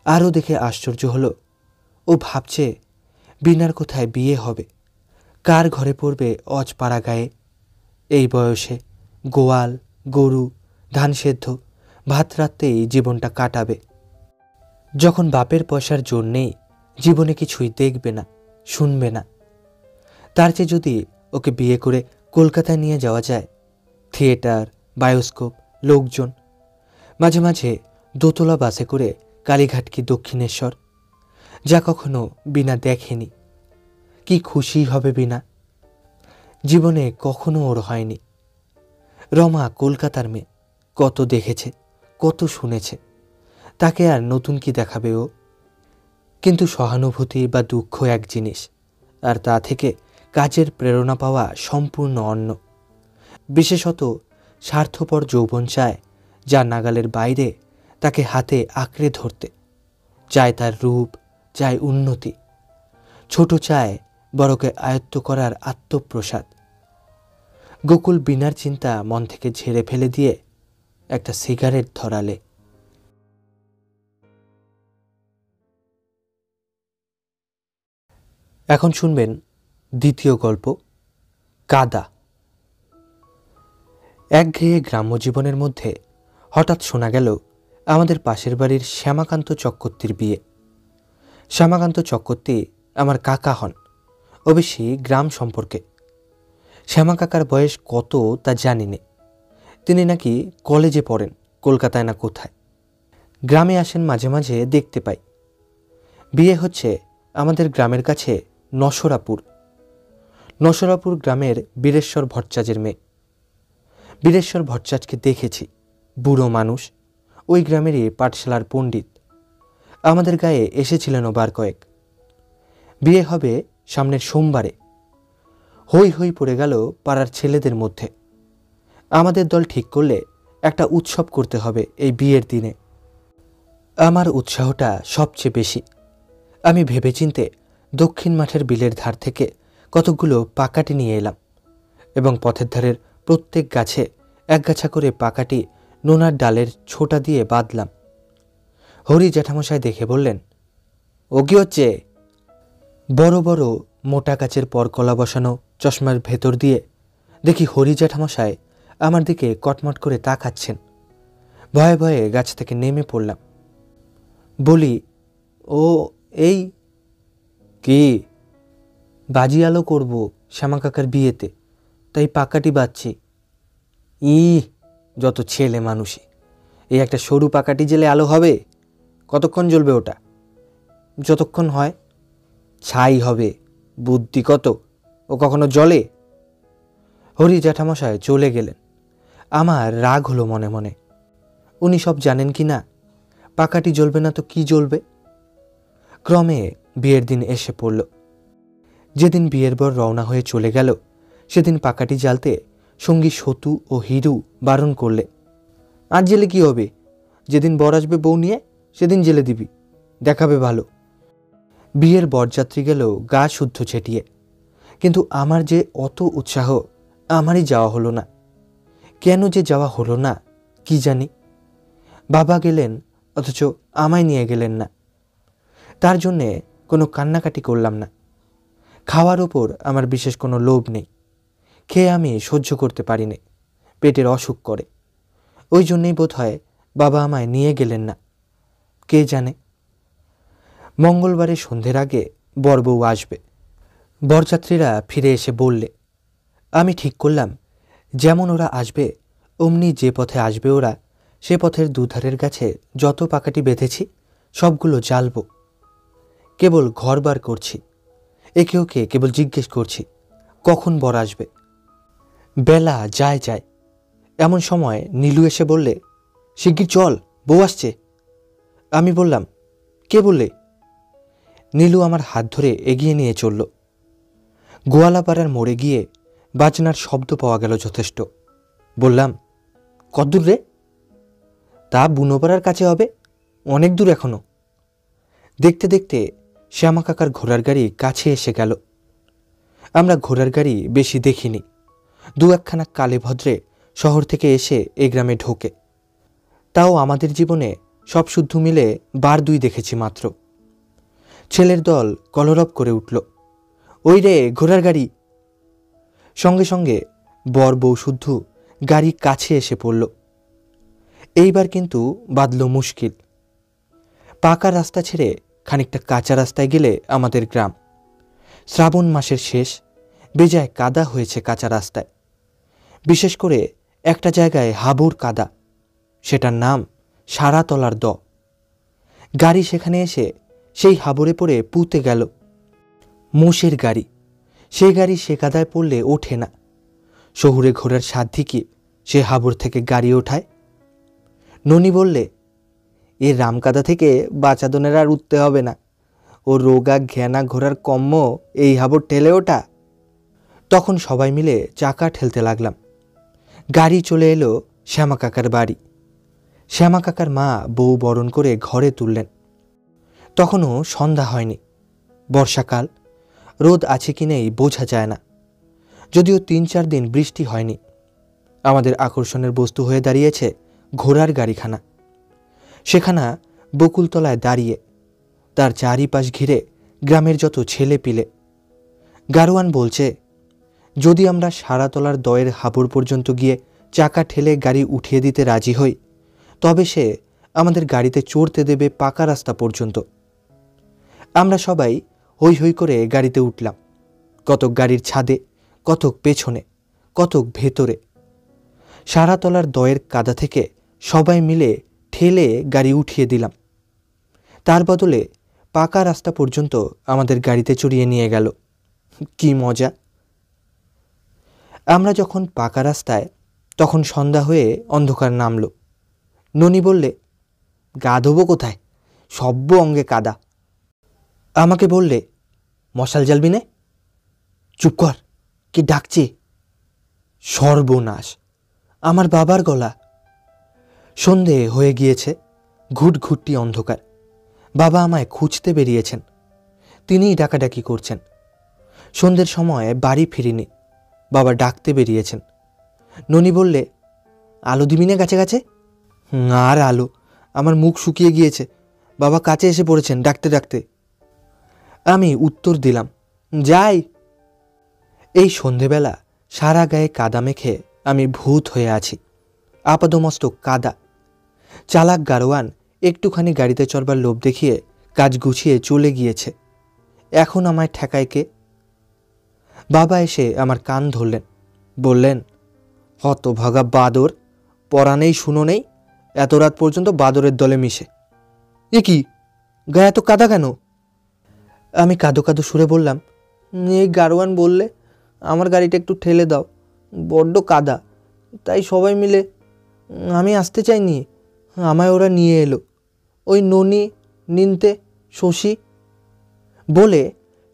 আরও দেখে আশ্চর্য হলো, ও ভাবছে বিনার কোথায় বিয়ে হবে, কার ঘরে পড়বে অজপাড়া গায়ে। এই বয়সে গোয়াল, গরু, ধান সেদ্ধ, ভাত রাত্রেই জীবনটা কাটাবে। যখন বাপের পয়সার জন্যেই জীবনে কিছুই দেখবে না, শুনবে না, তার চেয়ে যদি ওকে বিয়ে করে কলকাতায় নিয়ে যাওয়া যায়, থিয়েটার, বায়োস্কোপ, লোকজন, মাঝে মাঝে দোতলা বাসে করে কালীঘাট কি দক্ষিণেশ্বর, যা কখনো বিনা দেখেনি। কি খুশি হবে বিনা। জীবনে কখনো ওর হয়নি। রমা কলকাতার মেয়ে, কত দেখেছে, কত শুনেছে, তাকে আর নতুন কি দেখাবে ও? কিন্তু সহানুভূতি বা দুঃখ এক জিনিস, আর তা থেকে কাজের প্রেরণা পাওয়া সম্পূর্ণ অন্য। বিশেষত স্বার্থপর যৌবন চায় যা নাগালের বাইরে, তাকে হাতে আঁকড়ে ধরতে চায়। তার রূপ চায় উন্নতি, ছোট চায় বড়কে আয়ত্ত করার আত্মপ্রসাদ। গোকুল বিনার চিন্তা মন থেকে ঝেড়ে ফেলে দিয়ে একটা সিগারেট ধরালে। এখন শুনবেন দ্বিতীয় গল্প, কাদা। একঘেয়ে গ্রাম্য জীবনের মধ্যে হঠাৎ শোনা গেল আমাদের পাশের বাড়ির শ্যামাকান্ত চক্রবর্তীর বিয়ে। শ্যামাকান্ত চক্রবর্তী আমার কাকা হন, অবশ্যই গ্রাম সম্পর্কে। শ্যামা কাকার বয়স কত তা জানি নে। তিনি নাকি কলেজে পড়েন, কলকাতায় না কোথায়। গ্রামে আসেন মাঝে মাঝে, দেখতে পাই। বিয়ে হচ্ছে আমাদের গ্রামের কাছে নশরাপুর। নশরাপুর গ্রামের বীরেশ্বর ভট্টাচার্যের মেয়ে। বীরেশ্বর ভট্টাচার্যকে দেখেছি, বুড়ো মানুষ, ওই গ্রামেরই পাঠশালার পণ্ডিত। আমাদের গায়ে এসেছিলেন বার কয়েক। বিয়ে হবে সামনের সোমবারে। হই হই পড়ে গেল পাড়ার ছেলেদের মধ্যে। আমাদের দল ঠিক করলে একটা উৎসব করতে হবে এই বিয়ের দিনে। আমার উৎসাহটা সবচেয়ে বেশি। আমি ভেবেচিন্তে দক্ষিণ মাঠের বিলের ধার থেকে কতকগুলো পাকাটি নিয়ে এলাম এবং পথের ধারের প্রত্যেক গাছে একগাছা করে পাকাটি নোনার ডালের ছোটা দিয়ে বাঁধলাম। হরি জ্যাঠামশাই দেখে বললেন, ও কি হচ্ছে? বড় বড় মোটা কাচের পরকলা বসানো চশমার ভেতর দিয়ে দেখি হরি জ্যাঠামশাই আমার দিকে কটমট করে তাকাচ্ছেন। ভয়ে ভয়ে গাছ থেকে নেমে পড়লাম। বলি, ও এই কি? বাজি আলো করব শ্যামা কাকার বিয়েতে, তাই পাকাটি বাজছি। যত ছেলে মানুষই, এই একটা সরু পাকাটি জেলে আলো হবে? কতক্ষণ জ্বলবে ওটা? যতক্ষণ হয়। ছাই হবে, বুদ্ধি কত, ও কখনো জ্বলে? হরি জ্যাঠামশাই চলে গেলেন। আমার রাগ হলো মনে মনে। উনি সব জানেন কি না? পাকাটি জ্বলবে না তো কি জ্বলবে? ক্রমে বিয়ের দিন এসে পড়ল। যেদিন বিয়ের বর রওনা হয়ে চলে গেল, সেদিন পাকাটি জ্বালতে সঙ্গী সতু ও হিরু বারণ করলে। আজ জেলে কি হবে? যেদিন বর আসবে বউ নিয়ে, সেদিন জেলে দিবি, দেখাবে ভালো। বিয়ের বরযাত্রী গেল গা শুদ্ধ ছেটিয়ে, কিন্তু আমার যে অত উৎসাহ, আমারই যাওয়া হলো না। কেন যে যাওয়া হলো না কি জানি। বাবা গেলেন, অথচ আমায় নিয়ে গেলেন না। তার জন্যে কোনো কান্নাকাটি করলাম না। খাওয়ার ওপর আমার বিশেষ কোনো লোভ নেই। খেয়ে আমি সহ্য করতে পারি না, পেটের অসুখ করে। ওই জন্যেই বোধ হয় বাবা আমায় নিয়ে গেলেন না, কে জানে। মঙ্গলবারের সন্ধ্যের আগে বরবউ আসবে। বরযাত্রীরা ফিরে এসে বললে, আমি ঠিক করলাম যেমন ওরা আসবে অমনি যে পথে আসবে ওরা, সে পথের দুধারের গাছে যত পাকাটি বেঁধেছি সবগুলো জ্বালব। কেবল ঘর বার করছি, একে ওকে কেবল জিজ্ঞেস করছি কখন বর আসবে। বেলা যায় যায়, এমন সময় নীলু এসে বললে, শিগগির চল, বউ আসছে। আমি বললাম, কে বললে? নীলু আমার হাত ধরে এগিয়ে নিয়ে চলল। গোয়ালাপাড়ার মোড়ে গিয়ে বাজনার শব্দ পাওয়া গেল যথেষ্ট। বললাম, কতদূর রে? তা বুনোপাড়ার কাছে হবে, অনেক দূর এখনো। দেখতে দেখতে শ্যামা কাকার ঘোড়ার গাড়ি কাছে এসে গেল। আমরা ঘোড়ার গাড়ি বেশি দেখিনি। দু একখানা কালে ভদ্রে শহর থেকে এসে এ গ্রামে ঢোকে। তাও আমাদের জীবনে সব শুদ্ধ মিলে বার 2 দেখেছি মাত্র। ছেলের দল কলরব করে উঠল, ওই রে ঘোড়ার গাড়ি। সঙ্গে সঙ্গে বর বউ শুদ্ধ গাড়ি কাছে এসে পড়ল। এইবার কিন্তু বাঁধল মুশকিল। পাকা রাস্তা ছেড়ে খানিকটা কাঁচা রাস্তায় গেলে আমাদের গ্রাম। শ্রাবণ মাসের শেষ, বেজায় কাদা হয়েছে কাঁচা রাস্তায়। বিশেষ করে একটা জায়গায় হাবুর কাদা, সেটার নাম সারাতলার দ। গাড়ি সেখানে এসে সেই হাবরে পড়ে পুঁতে গেল। মোষের গাড়ি, সে গাড়ি সে কাদায় পড়লে ওঠে না। শহুরে ঘোড়ার সাধ্যি কি সে হাবর থেকে গাড়ি ওঠায়? ননি বললে, এ রামকাদা থেকে বাচাদনের আর উঠতে হবে না, ও রোগা ঘেনা ঘোড়ার কম্ম এই হাবর ঠেলে ওঠা। তখন সবাই মিলে চাকা ঠেলতে লাগলাম। গাড়ি চলে এলো শ্যামা কাকার বাড়ি। শ্যামা কাকার মা বউ বরণ করে ঘরে তুললেন। তখনও সন্ধ্যা হয়নি। বর্ষাকাল, রোদ আছে কি নেই বোঝা যায় না। যদিও 3-4 দিন বৃষ্টি হয়নি। আমাদের আকর্ষণের বস্তু হয়ে দাঁড়িয়েছে ঘোড়ার গাড়িখানা। সেখানা বকুলতলায় দাঁড়িয়ে, তার চারিপাশ ঘিরে গ্রামের যত ছেলে পিলে। গারোয়ান বলছে, যদি আমরা সারাতলার দয়ের হাবর পর্যন্ত গিয়ে চাকা ঠেলে গাড়ি উঠিয়ে দিতে রাজি হই, তবে সে আমাদের গাড়িতে চড়তে দেবে পাকা রাস্তা পর্যন্ত। আমরা সবাই হৈ হৈ করে গাড়িতে উঠলাম। কতক গাড়ির ছাদে, কতক পেছনে, কতক ভেতরে। সারাতলার দয়ের কাদা থেকে সবাই মিলে ঠেলে গাড়ি উঠিয়ে দিলাম। তার বদলে পাকা রাস্তা পর্যন্ত আমাদের গাড়িতে চড়িয়ে নিয়ে গেল। কি মজা! আমরা যখন পাকা রাস্তায়, তখন সন্ধ্যা হয়ে অন্ধকার নামল। ননি বললে, গা ধোবো কোথায়, সব্য অঙ্গে কাদা। আমাকে বললে, মশাল জ্বালবি নে? চুপ কর, কি ডাকছে? সর্বনাশ, আমার বাবার গলা। সন্ধে হয়ে গিয়েছে, ঘুটঘুটটি অন্ধকার। বাবা আমায় খুঁজতে বেরিয়েছেন। তিনিই ডাকাডাকি করছেন। সন্ধ্যের সময় বাড়ি ফিরিনি, বাবা ডাকতে বেরিয়েছেন। ননি বললে, আলো দিবি না গাছে গাছে? আর আলো, আমার মুখ শুকিয়ে গিয়েছে, বাবা কাছে এসে পড়েছেন ডাকতে ডাকতে। আমি উত্তর দিলাম, যাই। এই সন্ধেবেলা সারা গায়ে কাদা মেখে আমি ভূত হয়ে আছি। আপাদমস্তক কাদা। চালাক গারোয়ান একটুখানি গাড়িতে চড়বার লোভ দেখিয়ে কাজ গুছিয়ে চলে গিয়েছে। এখন আমায় ঠেকায় কে? বাবা এসে আমার কান ধরলেন, বললেন, হতভাগা বাদর, পড়া নেই শুনো নেই, এত রাত পর্যন্ত বাদরের দলে মিশে। এ কি, গায়ে এত কাদা কেন? আমি কাদো কাদো সুরে বললাম, এই গারোয়ান বললে আমার গাড়িটা একটু ঠেলে দাও, বড্ড কাদা, তাই সবাই মিলে। আমি আসতে চাইনি, আমায় ওরা নিয়ে এলো, ওই ননি, নিনতে, শশী। বলে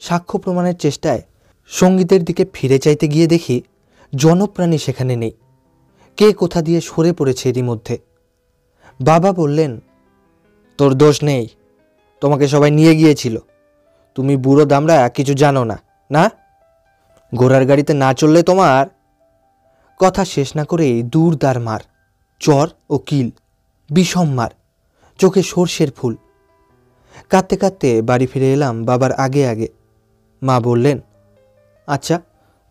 সাক্ষ্য প্রমাণের চেষ্টায় সঙ্গীতের দিকে ফিরে চাইতে গিয়ে দেখি জনপ্রাণী সেখানে নেই। কে কোথা দিয়ে সরে পড়েছে এরই মধ্যে। বাবা বললেন, তোর দোষ নেই, তোমাকে সবাই নিয়ে গিয়েছিল, তুমি বুড়ো দামড়া কিছু জানো না, না? ঘোড়ার গাড়িতে না চললে তোমার। কথা শেষ না করেই দূরদার মার, চর ও কিল, বিষম মার, চোখে সর্ষের ফুল। কাঁদতে কাঁদতে বাড়ি ফিরে এলাম বাবার আগে আগে। মা বললেন, আচ্ছা,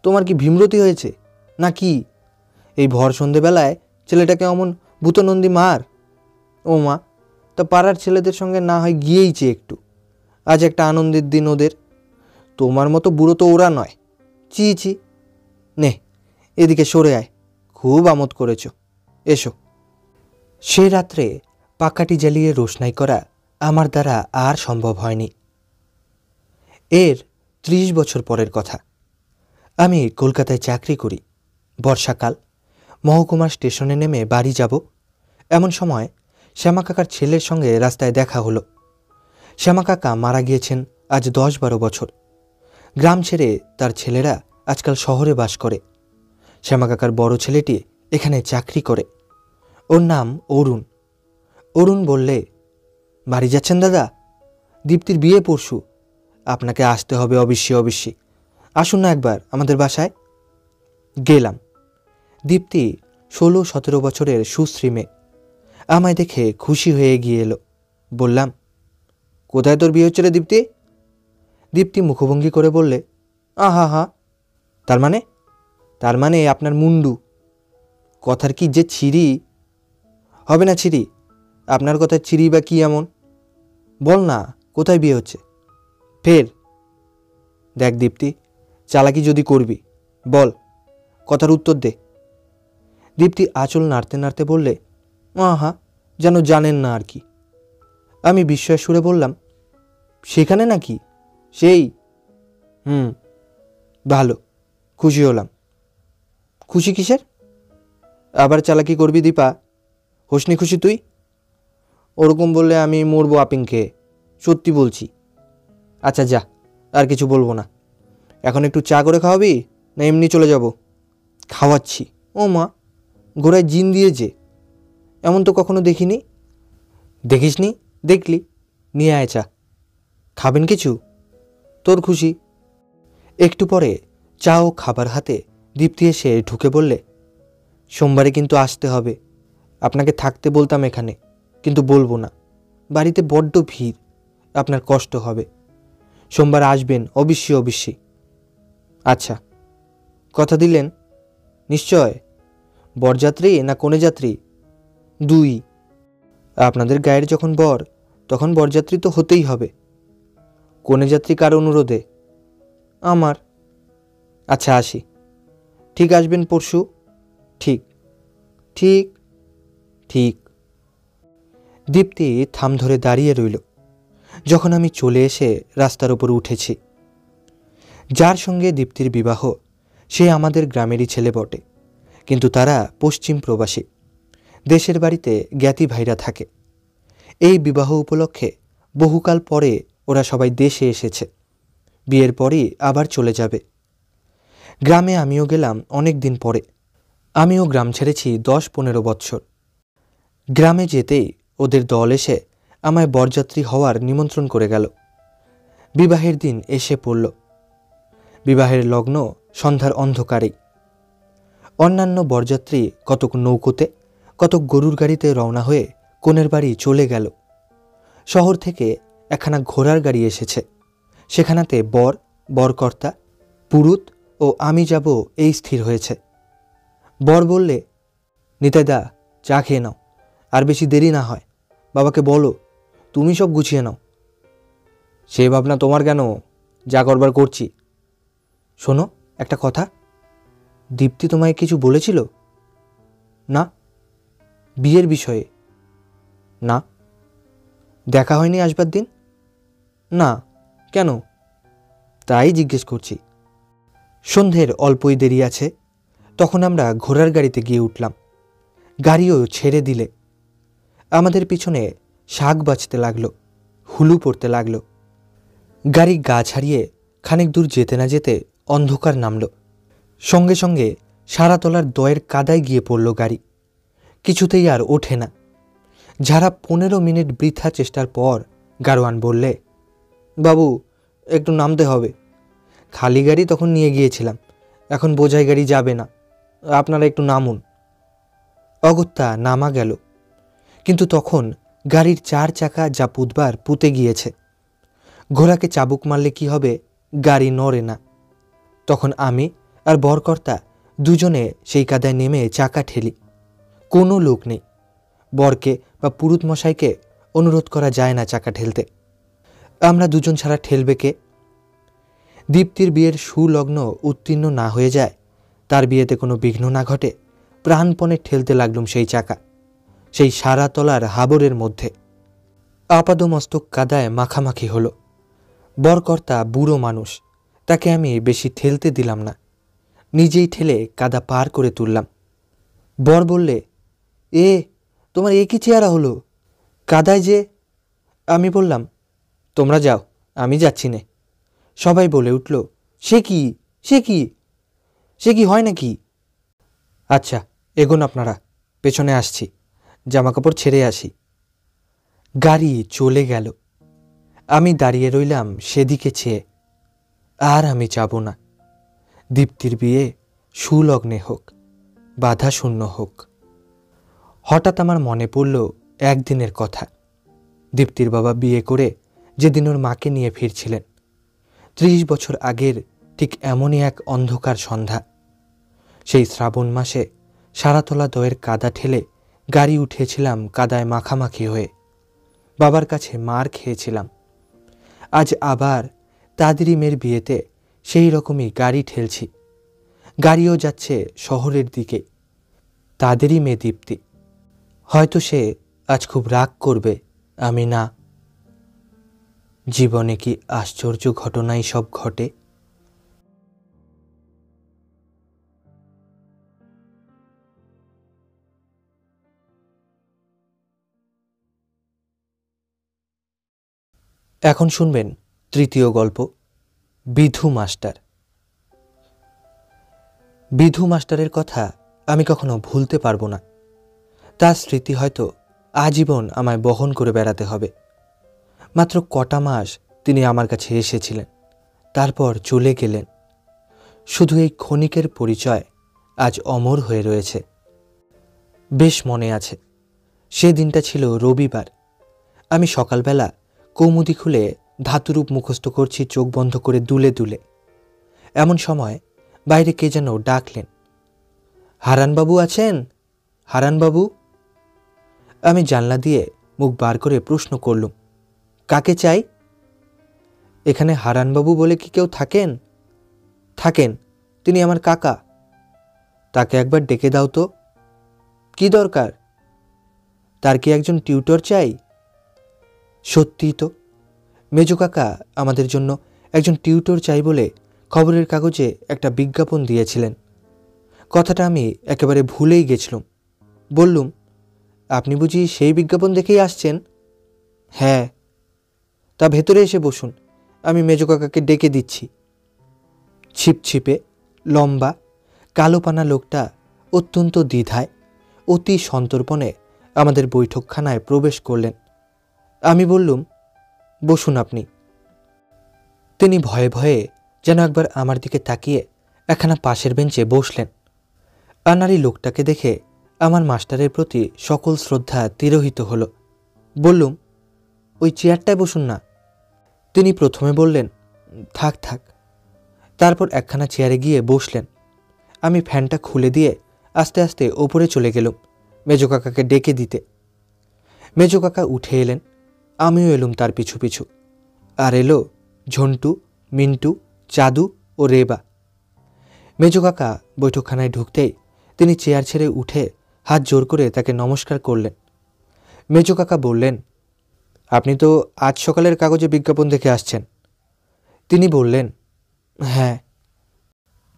তোমার কি ভীমরতি হয়েছে না কি? এই ভর সন্ধেবেলায় ছেলেটাকে অমন ভূতনন্দী মার। ও মা, তা পাড়ার ছেলেদের সঙ্গে না হয় গিয়েইছে একটু, আজ একটা আনন্দের দিন ওদের। তোমার মতো বুড়ো তো ওরা নয়। চি চি, নে এদিকে সরে আয়, খুব আমোদ করেছ, এসো। সে রাত্রে পাকাটি জ্বালিয়ে রোশনাই করা আমার দ্বারা আর সম্ভব হয়নি। এর 30 বছর পরের কথা। আমি কলকাতায় চাকরি করি। বর্ষাকাল, মহকুমা স্টেশনে নেমে বাড়ি যাব, এমন সময় শ্যামা কাকার ছেলের সঙ্গে রাস্তায় দেখা হলো। শ্যামা কাকা মারা গিয়েছেন আজ 10-12 বছর। গ্রাম ছেড়ে তার ছেলেরা আজকাল শহরে বাস করে। শ্যামা কাকার বড় ছেলেটি এখানে চাকরি করে। ওর নাম অরুণ। অরুণ বললে, বাড়ি যাচ্ছেন দাদা? দীপ্তির বিয়ে পরশু, আপনাকে আসতে হবে অবশ্যই অবশ্যই, আসুন না একবার আমাদের বাসায়। গেলাম। দীপ্তি 16-17 বছরের সুশ্রী মেয়ে। আমায় দেখে খুশি হয়ে এগিয়ে এলো। বললাম, কোথায় তোর বিয়ে হচ্ছে রে দীপ্তি? দীপ্তি মুখভঙ্গি করে বললে, আহা হা। তার মানে আপনার মুন্ডু। কথার কি যে ছিরি। হবে না ছিরি? আপনার কথার ছিরি বা কি এমন? বল না, কোথায় বিয়ে হচ্ছে? ফের দেখ দীপ্তি, চালাকি যদি করবি বল, কথার উত্তর দে। দীপ্তি আঁচল নাড়তে নাড়তে বললে, আহা, যেন জানেন না আর কি। আমি বিস্ময়ের সুরে বললাম, সেখানে নাকি? সেই ভালো, খুশি হলাম। খুশি কিসের? আবার চালাকি করবি দীপা? হোসনি খুশি তুই? ওরকম বললে আমি মরবো আপিং খেয়ে, সত্যি বলছি। আচ্ছা যা, আর কিছু বলবো না। এখন একটু চা করে খাওয়াবি না এমনি চলে যাব? খাওয়াচ্ছি। ও মা, ঘোড়ায় জিন দিয়েছে, এমন তো কখনো দেখিনি। দেখিসনি? দেখলি? নিয়ে আয় চা। খাবেন কিছু? তোর খুশি। একটু পরে চা ও খাবার হাতে দীপ্তি এসে ঢুকে বললে, সোমবারে কিন্তু আসতে হবে। আপনাকে থাকতে বলতাম এখানে, কিন্তু বলবো না, বাড়িতে বড্ড ভিড়, আপনার কষ্ট হবে। সোমবার আসবেন অবশ্যই। আচ্ছা, কথা দিলেন? নিশ্চয়। বরযাত্রী না কনে যাত্রী? দুই। আপনাদের গায়ের যখন বর, তখন বরযাত্রী তো হতেই হবে। কনে যাত্রী কার অনুরোধে? আমার। আচ্ছা আসি। ঠিক আসবেন পরশু? ঠিক ঠিক ঠিক। দীপ্তি থাম ধরে দাঁড়িয়ে রইল যখন আমি চলে এসে রাস্তার ওপর উঠেছি। যার সঙ্গে দীপ্তির বিবাহ সে আমাদের গ্রামেরই ছেলে বটে, কিন্তু তারা পশ্চিম প্রবাসী, দেশের বাড়িতে জ্ঞাতি ভাইরা থাকে। এই বিবাহ উপলক্ষে বহুকাল পরে ওরা সবাই দেশে এসেছে। বিয়ের পরই আবার চলে যাবে। গ্রামে আমিও গেলাম অনেক দিন পরে। আমিও গ্রাম ছেড়েছি 10-15 বৎসর। গ্রামে যেতেই ওদের দল এসে আমায় বরযাত্রী হওয়ার নিমন্ত্রণ করে গেল। বিবাহের দিন এসে পড়ল। বিবাহের লগ্ন সন্ধ্যার অন্ধকারেই। অন্যান্য বরযাত্রী কতক নৌকোতে, কতক গরুর গাড়িতে রওনা হয়ে কনের বাড়ি চলে গেল। শহর থেকে একখানা ঘোড়ার গাড়ি এসেছে। সেখানাতে বর, বরকর্তা, পুরুত ও আমি যাব এই স্থির হয়েছে। বর বললে, নিতাইদা, চা খেয়ে নাও, আর বেশি দেরি না হয়। বাবাকে বলো তুমি সব গুছিয়ে নাও। সে ভাবনা তোমার কেন, যা করবার করছি। শোনো একটা কথা, দীপ্তি তোমায় কিছু বলেছিল? না। বিয়ের বিষয়ে? না। দেখা হয়নি আসবার দিন? না। কেন? তাই জিজ্ঞেস করছি। সন্ধ্যের অল্পই দেরি আছে, তখন আমরা ঘোড়ার গাড়িতে গিয়ে উঠলাম। গাড়িও ছেড়ে দিলে। আমাদের পিছনে শাক বাজতে লাগলো, হুলু পড়তে লাগলো। গাড়ি গা ছাড়িয়ে খানিক দূর যেতে না যেতে অন্ধকার নামল। সঙ্গে সঙ্গে সারাতলার দয়ের কাদায় গিয়ে পড়ল গাড়ি। কিছুতেই আর ওঠে না। যারা 15 মিনিট বৃথা চেষ্টার পর গাড়োয়ান বললে, বাবু একটু নামতে হবে। খালি গাড়ি তখন নিয়ে গিয়েছিলাম, এখন বোঝাই গাড়ি যাবে না, আপনারা একটু নামুন। অগত্যা নামা গেল, কিন্তু তখন গাড়ির 4 চাকা যা পুতবার পুঁতে গিয়েছে। ঘোড়াকে চাবুক মারলে কি হবে, গাড়ি নড়ে না। তখন আমি আর বরকর্তা দুজনে সেই কাদায় নেমে চাকা ঠেলি। কোনো লোক নেই। বরকে বা পুরুত মশাইকে অনুরোধ করা যায় না চাকা ঠেলতে। আমরা দুজন ছাড়া ঠেলবে কে? দীপ্তির বিয়ের সুলগ্ন উত্তীর্ণ না হয়ে যায়, তার বিয়েতে কোনো বিঘ্ন না ঘটে, প্রাণপণে ঠেলতে লাগলুম সেই চাকা, সেই সারা তলার হাবরের মধ্যে। আপাদমস্তক কাদায় মাখামাখি হলো। বরকর্তা বুড়ো মানুষ, তাকে আমি বেশি ঠেলতে দিলাম না, নিজেই ঠেলে কাদা পার করে তুললাম। বর বললে, এ তোমার এ কি চেহারা হলো, কাদায় যে। আমি বললাম, তোমরা যাও, আমি যাচ্ছি নে। সবাই বলে উঠল, সে কি সে কি সে কি হয় নাকি? আচ্ছা এগোন আপনারা, পেছনে আসছি, জামাকাপড় ছেড়ে আসি। গাড়ি চলে গেল। আমি দাঁড়িয়ে রইলাম সেদিকে চেয়ে। আর আমি যাব না। দীপ্তির বিয়ে সুলগ্নে হোক, বাধা শূন্য হোক। হঠাৎ আমার মনে পড়ল একদিনের কথা। দীপ্তির বাবা বিয়ে করে যেদিন ওর মাকে নিয়ে ফিরছিলেন, 30 বছর আগের ঠিক এমনই এক অন্ধকার সন্ধ্যা। সেই শ্রাবণ মাসে সারাতলা দয়ের কাদা ঠেলে গাড়ি উঠিয়েছিলাম কাদায় মাখামাখি হয়ে। বাবার কাছে মার খেয়েছিলাম। আজ আবার তাদেরই মেয়ের বিয়েতে সেই রকমই গাড়ি ঠেলছি। গাড়িও যাচ্ছে শহরের দিকে। তাদেরই মেয়ে দীপ্তি। হয়তো সে আজ খুব রাগ করবে, আমি না। জীবনে কি আশ্চর্য ঘটনাই সব ঘটে। এখন শুনবেন তৃতীয় গল্প, বিধু মাস্টার। বিধু মাস্টারের কথা আমি কখনো ভুলতে পারবো না। তার স্মৃতি হয়তো আজীবন আমায় বহন করে বেড়াতে হবে। মাত্র কটা মাস তিনি আমার কাছে এসেছিলেন, তারপর চলে গেলেন। শুধু এই ক্ষণিকের পরিচয় আজ অমর হয়ে রয়েছে। বেশ মনে আছে, সে দিনটা ছিল রবিবার। আমি সকালবেলা কৌমুদি খুলে ধাতুরূপ মুখস্থ করছি চোখ বন্ধ করে দুলে দুলে। এমন সময় বাইরে কে যেন ডাকলেন, হারানবাবু আছেন? হারানবাবু? আমি জানলা দিয়ে মুখ বার করে প্রশ্ন করলুম, কাকে চাই? এখানে হারানবাবু বলে কি কেউ থাকেন? থাকেন, তিনি আমার কাকা। তাকে একবার ডেকে দাও তো। কি দরকার? তার কি একজন টিউটর চাই? সত্যিই তো, মেজো কাকা আমাদের জন্য একজন টিউটর চাই বলে খবরের কাগজে একটা বিজ্ঞাপন দিয়েছিলেন। কথাটা আমি একেবারে ভুলেই গেছিলাম। বললুম, আপনি বুঝি সেই বিজ্ঞাপন দেখেই আসছেন? হ্যাঁ। তা ভেতরে এসে বসুন, আমি মেজো কাকাকে ডেকে দিচ্ছি। ছিপছিপে লম্বা কালোপানা লোকটা অত্যন্ত দ্বিধায় অতি সন্তর্পণে আমাদের বৈঠকখানায় প্রবেশ করলেন। আমি বললুম, বসুন আপনি। তিনি ভয়ে ভয়ে যেন একবার আমার দিকে তাকিয়ে একখানা পাশের বেঞ্চে বসলেন। আনারি লোকটাকে দেখে আমার মাস্টারের প্রতি সকল শ্রদ্ধা তিরোহিত হল। বললুম, ওই চেয়ারটায় বসুন না। তিনি প্রথমে বললেন, থাক থাক। তারপর একখানা চেয়ারে গিয়ে বসলেন। আমি ফ্যানটা খুলে দিয়ে আস্তে আস্তে ওপরে চলে গেলুম মেজো কাকাকে ডেকে দিতে। মেজো কাকা উঠে এলেন, আমিও এলুম তার পিছু পিছু। আর এলো ঝন্টু, মিন্টু, চাদু ও রেবা। মেজো কাকা বৈঠকখানায় ঢুকতেই তিনি চেয়ার ছেড়ে উঠে হাত জোর করে তাকে নমস্কার করলেন। মেজো কাকা বললেন, আপনি তো আজ সকালের কাগজে বিজ্ঞাপন দেখে আসছেন। তিনি বললেন, হ্যাঁ।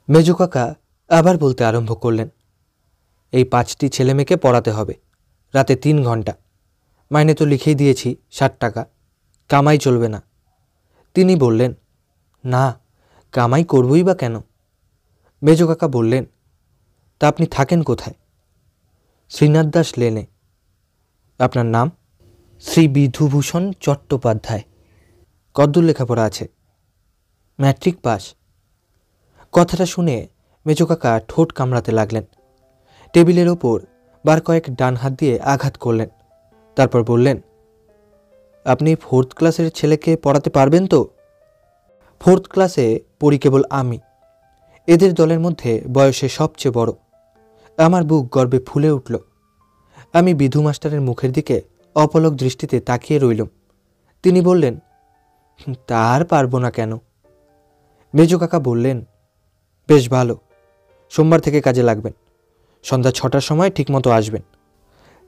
মেজো কাকা আবার বলতে আরম্ভ করলেন, এই 5টি ছেলেমেয়েকে পড়াতে হবে, রাতে 3 ঘন্টা। মাইনে তো লিখেই দিয়েছি 60 টাকা, কামাই চলবে না। তিনি বললেন, না, কামাই করবই বা কেন? মেজো কাকা বললেন, তা আপনি থাকেন কোথায়? শ্রীনাথ দাস লেনে। আপনার নাম? শ্রী বিধুভূষণ চট্টোপাধ্যায়। কদ্দূর লেখাপড়া আছে? Matric pass. কথাটা শুনে মেজো কাকা ঠোঁট কামড়াতে লাগলেন। টেবিলের ওপর বার কয়েক ডান হাত দিয়ে আঘাত করলেন। তারপর বললেন, আপনি 4th ক্লাসের ছেলেকে পড়াতে পারবেন তো? 4th ক্লাসে পড়ি কেবল আমি। এদের দলের মধ্যে বয়সে সবচেয়ে বড়। আমার বুক গর্বে ফুলে উঠল। আমি বিধু মাস্টারের মুখের দিকে অপলক দৃষ্টিতে তাকিয়ে রইলুম। তিনি বললেন, তার পারবো না কেন? মেজো কাকা বললেন, বেশ ভালো, সোমবার থেকে কাজে লাগবেন। সন্ধ্যা 6টার সময় ঠিকমতো আসবেন।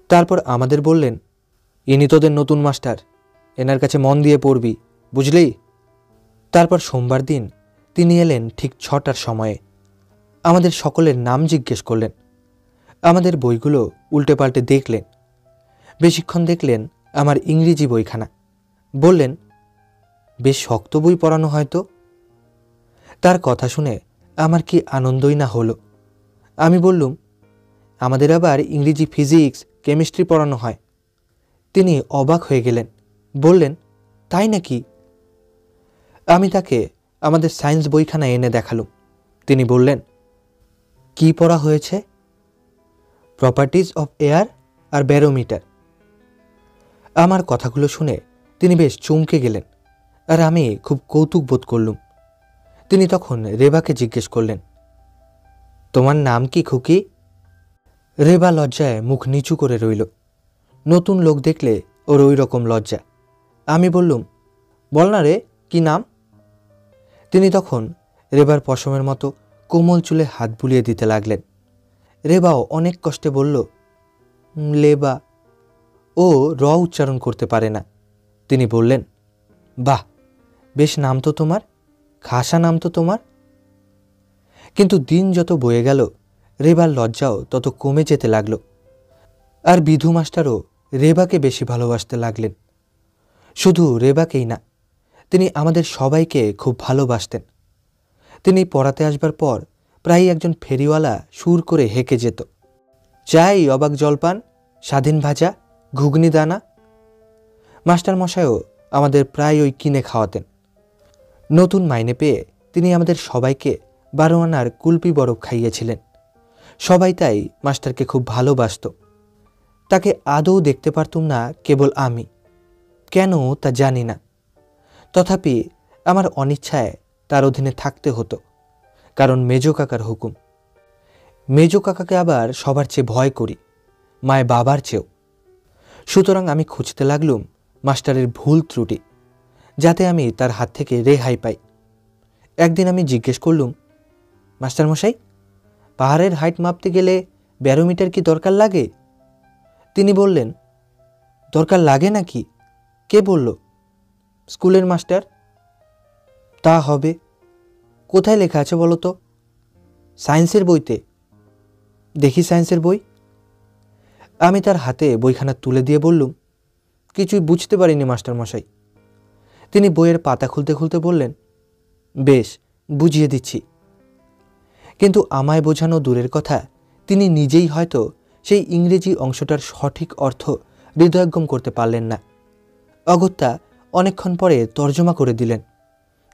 তারপর আমাদের বললেন, ইনি তোদের নতুন মাস্টার, এনার কাছে মন দিয়ে পড়বি, বুঝলি? তারপর সোমবার দিন তিনি এলেন ঠিক 6টার সময়ে। আমাদের সকলের নাম জিজ্ঞেস করলেন। আমাদের বইগুলো উল্টে পাল্টে দেখলেন। বেশিক্ষণ দেখলেন আমার ইংরেজি বইখানা। বললেন, বেশ শক্ত বই পড়ানো হয়তো। তার কথা শুনে আমার কি আনন্দই না হলো। আমি বললুম, আমাদের আবার ইংরেজি, ফিজিক্স, কেমিস্ট্রি পড়ানো হয়। তিনি অবাক হয়ে গেলেন, বললেন, তাই নাকি? আমি তাকে আমাদের সায়েন্স বইখানা এনে দেখালুম। তিনি বললেন, কি পড়া হয়েছে? প্রপার্টিজ অফ এয়ার আর ব্যারোমিটার। আমার কথাগুলো শুনে তিনি বেশ চমকে গেলেন, আর আমি খুব কৌতুক বোধ করলুম। তিনি তখন রেবাকে জিজ্ঞেস করলেন, তোমার নাম কি খুকি? রেবা লজ্জায় মুখ নিচু করে রইল। নতুন লোক দেখলে ওর ওই রকম লজ্জা। আমি বললুম, বল না রে, কি নাম? তিনি তখন রেবার পশমের মতো কোমল চুলে হাত বুলিয়ে দিতে লাগলেন। রেবাও অনেক কষ্টে বলল, লেবা। ও র উচ্চারণ করতে পারে না। তিনি বললেন, বাহ, বেশ নাম তো তোমার, খাসা নাম তো তোমার। কিন্তু দিন যত বয়ে গেল রেবার লজ্জাও তত কমে যেতে লাগল। আর বিধু মাস্টারও রেবাকে বেশি ভালোবাসতে লাগলেন। শুধু রেবাকেই না, তিনি আমাদের সবাইকে খুব ভালোবাসতেন। তিনি পড়াতে আসবার পর প্রায়ই একজন ফেরিওয়ালা সুর করে হেঁকে যেত, চাই অবাক জলপান, স্বাধীন ভাজা, ঘুগনি দানা। মাস্টারমশাইও আমাদের প্রায় ওই কিনে খাওয়াতেন। নতুন মাইনে পেয়ে তিনি আমাদের সবাইকে 12 আনার কুলপি বরফ খাইয়েছিলেন। সবাই তাই মাস্টারকে খুব ভালোবাসত। তাকে আদৌ দেখতে পারতুম না কেবল আমি, কেন তা জানি না। তথাপি আমার অনিচ্ছায় তার অধীনে থাকতে হতো, কারণ মেজো কাকার হুকুম। মেজো কাকাকে আবার সবার চেয়ে ভয় করি, মায় বাবার চেয়েও। সুতরাং আমি খুঁজতে লাগলুম মাস্টারের ভুল ত্রুটি, যাতে আমি তার হাত থেকে রেহাই পাই। একদিন আমি জিজ্ঞেস করলুম, মাস্টারমশাই, পাহাড়ের হাইট মাপতে গেলে ব্যারোমিটার কি দরকার লাগে? তিনি বললেন, দরকার লাগে নাকি? কে বলল? স্কুলের মাস্টার। তা হবে। কোথায় লেখা আছে বলো তো? সায়েন্সের বইতে। দেখি সায়েন্সের বই। আমি তার হাতে বইখানা তুলে দিয়ে বললুম, কিছুই বুঝতে পারিনি মাস্টারমশাই। তিনি বইয়ের পাতা খুলতে খুলতে বললেন, বেশ, বুঝিয়ে দিচ্ছি। কিন্তু আমায় বোঝানো দূরের কথা, তিনি নিজেই হয়তো সেই ইংরেজি অংশটার সঠিক অর্থ হৃদয়ঙ্গম করতে পারলেন না। অগত্যা অনেকক্ষণ পরে তর্জমা করে দিলেন।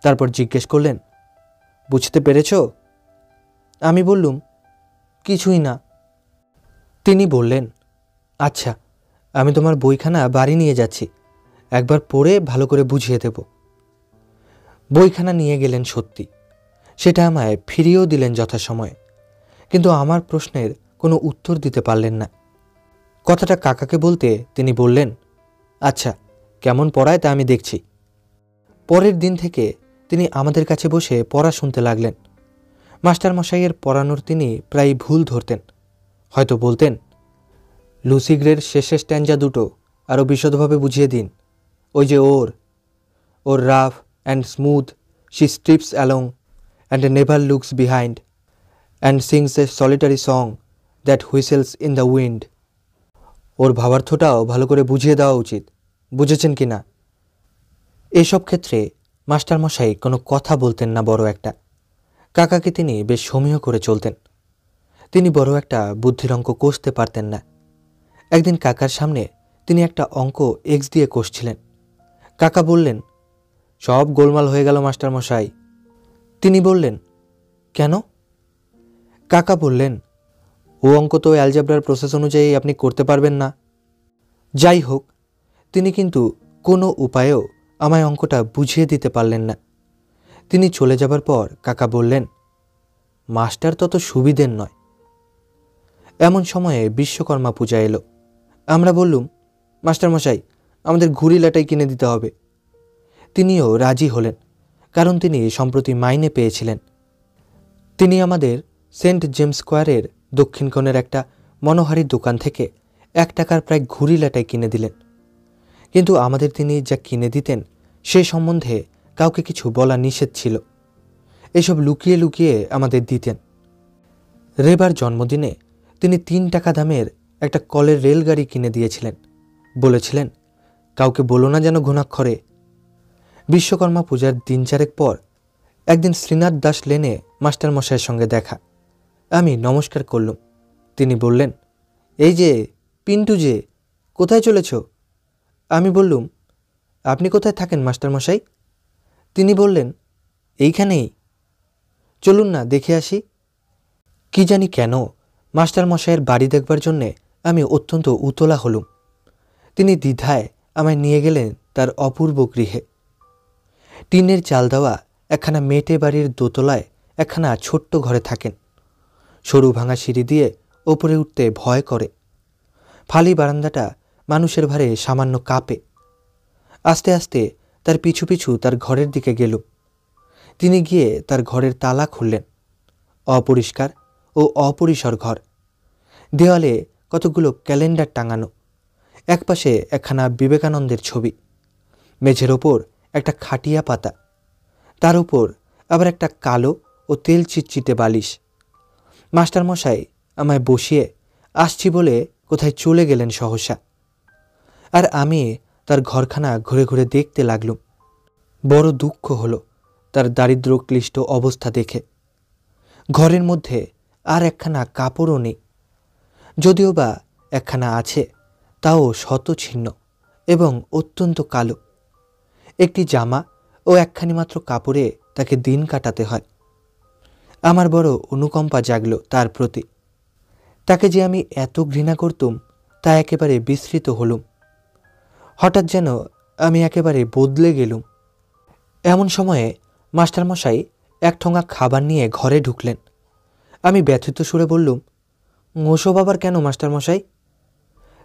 তারপর জিজ্ঞেস করলেন, বুঝতে পেরেছ? আমি বললুম, কিছুই না। তিনি বললেন, আচ্ছা, আমি তোমার বইখানা বাড়ি নিয়ে যাচ্ছি, একবার পড়ে ভালো করে বুঝিয়ে দেব। বইখানা নিয়ে গেলেন সত্যি, সেটা আমায় ফিরিয়েও দিলেন যথাসময়ে। কিন্তু আমার প্রশ্নের কোনো উত্তর দিতে পারলেন না। কথাটা কাকাকে বলতে তিনি বললেন, আচ্ছা, কেমন পড়ায় তা আমি দেখছি। পরের দিন থেকে তিনি আমাদের কাছে বসে পড়া শুনতে লাগলেন। মাস্টারমশাইয়ের পড়ানোর তিনি প্রায় ভুল ধরতেন। হয়তো বলতেন, লুসি গ্রের শেষের স্ট্যাঞ্জা দুটো আরও বিশদভাবে বুঝিয়ে দিন। ওই যে ওর rough and smooth, she strips along and never looks behind and sings a solitary song that whistles in the wind. ওর ভাবার্থটাও ভালো করে বুঝিয়ে দেওয়া উচিত, বুঝেছেন কি না? এসব ক্ষেত্রে মাস্টারমশাই কোনো কথা বলতেন না বড় একটা। কাকাকে তিনি বেশ সমীহ করে চলতেন। তিনি বড় একটা বুদ্ধির অঙ্ক কষতে পারতেন না। একদিন কাকার সামনে তিনি একটা অঙ্ক এক্স দিয়ে কষছিলেন। কাকা বললেন, সব গোলমাল হয়ে গেল মাস্টারমশাই। তিনি বললেন, কেন? কাকা বললেন, ও অঙ্ক তো অ্যালজেব্রার প্রসেস অনুযায়ী আপনি করতে পারবেন না। যাই হোক, তিনি কিন্তু কোনো উপায়েও আমায় অঙ্কটা বুঝিয়ে দিতে পারলেন না। তিনি চলে যাবার পর কাকা বললেন, মাস্টার তত সুবিধের নয়। এমন সময়ে বিশ্বকর্মা পূজা এলো। আমরা বললুম, মাস্টারমশাই, আমাদের ঘুড়ি লাটাই কিনে দিতে হবে। তিনিও রাজি হলেন, কারণ তিনি সম্প্রতি মাইনে পেয়েছিলেন। তিনি আমাদের সেন্ট জেমস স্কোয়ারের দক্ষিণ কোণের একটা মনোহারী দোকান থেকে 1 টাকার প্রায় ঘুড়ি লাটাই কিনে দিলেন। কিন্তু আমাদের তিনি যা কিনে দিতেন সে সম্বন্ধে কাউকে কিছু বলা নিষেধ ছিল। এসব লুকিয়ে লুকিয়ে আমাদের দিতেন। রেবার জন্মদিনে তিনি 3 টাকা দামের একটা কলের রেলগাড়ি কিনে দিয়েছিলেন। বলেছিলেন, কাউকে বলো না যেন ঘুণাক্ষরে। বিশ্বকর্মা পূজার দিন 4 পর একদিন শ্রীনাথ দাস লেনে মাস্টারমশাইয়ের সঙ্গে দেখা। আমি নমস্কার করলুম। তিনি বললেন, এই যে পিন্টু যে, কোথায় চলেছ? আমি বললুম, আপনি কোথায় থাকেন মাস্টারমশাই? তিনি বললেন, এইখানেই। চলুন না দেখে আসি। কি জানি কেন মাস্টারমশাইয়ের বাড়ি দেখবার জন্যে আমি অত্যন্ত উতলা হলুম। তিনি দ্বিধায় আমায় নিয়ে গেলেন তার অপূর্ব গৃহে। টিনের চাল দেওয়া একখানা মেটে বাড়ির দোতলায় একখানা ছোট্ট ঘরে থাকেন। সরু ভাঙা সিঁড়ি দিয়ে ওপরে উঠতে ভয় করে। ফালি বারান্দাটা মানুষের ভারে সামান্য কাঁপে। আস্তে আস্তে তার পিছু পিছু তার ঘরের দিকে গেলুম। তিনি গিয়ে তার ঘরের তালা খুললেন। অপরিষ্কার ও অপরিসর ঘর। দেওয়ালে কতগুলো ক্যালেন্ডার টাঙানো। একপাশে একখানা বিবেকানন্দের ছবি। মেঝের ওপর একটা খাটিয়া পাতা, তার উপর আবার একটা কালো ও তেল চিটচিটে বালিশ। মাস্টারমশাই আমায় বসিয়ে আসছি বলে কোথায় চলে গেলেন সহসা। আর আমি তার ঘরখানা ঘুরে ঘুরে দেখতে লাগলুম। বড় দুঃখ হলো তার দারিদ্র ক্লিষ্ট অবস্থা দেখে। ঘরের মধ্যে আর একখানা কাপড়ও নেই, যদিও বা একখানা আছে, তাও শতছিন্ন এবং অত্যন্ত কালো। একটি জামা ও একখানি মাত্র কাপড়ে তাকে দিন কাটাতে হয়। আমার বড় অনুকম্পা জাগল তার প্রতি। তাকে যে আমি এত ঘৃণা করতুম তা একেবারে বিস্মৃত হলুম। হঠাৎ যেন আমি একেবারে বদলে গেলুম। এমন সময়ে মাস্টারমশাই এক ঠোঙা খাবার নিয়ে ঘরে ঢুকলেন। আমি ব্যথিত সুরে বললুম, ওসব আবার কেন মাস্টারমশাই?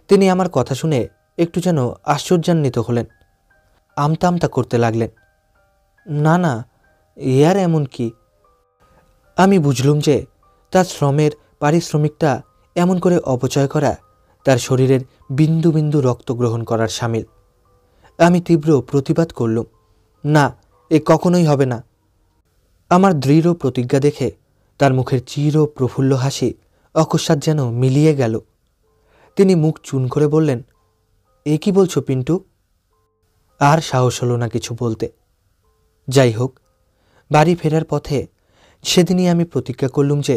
তিনি আমার কথা শুনে একটু যেন আশ্চর্যান্বিত হলেন। আমতা আমতা করতে লাগলেন। না না, এ আর এমন কি? আমি বুঝলুম যে তার শ্রমের পারিশ্রমিকটা এমন করে অপচয় করা তার শরীরের বিন্দু বিন্দু রক্ত গ্রহণ করার শামিল। আমি তীব্র প্রতিবাদ করলুম, না, এ কখনোই হবে না। আমার দৃঢ় প্রতিজ্ঞা দেখে তার মুখের চির প্রফুল্ল হাসি অকস্মাৎ যেন মিলিয়ে গেল। তিনি মুখ চুন করে বললেন, এ কি বলছো পিন্টু? আর সাহস হলো না কিছু বলতে। যাই হোক, বাড়ি ফেরার পথে সেদিনই আমি প্রতিজ্ঞা করলুম যে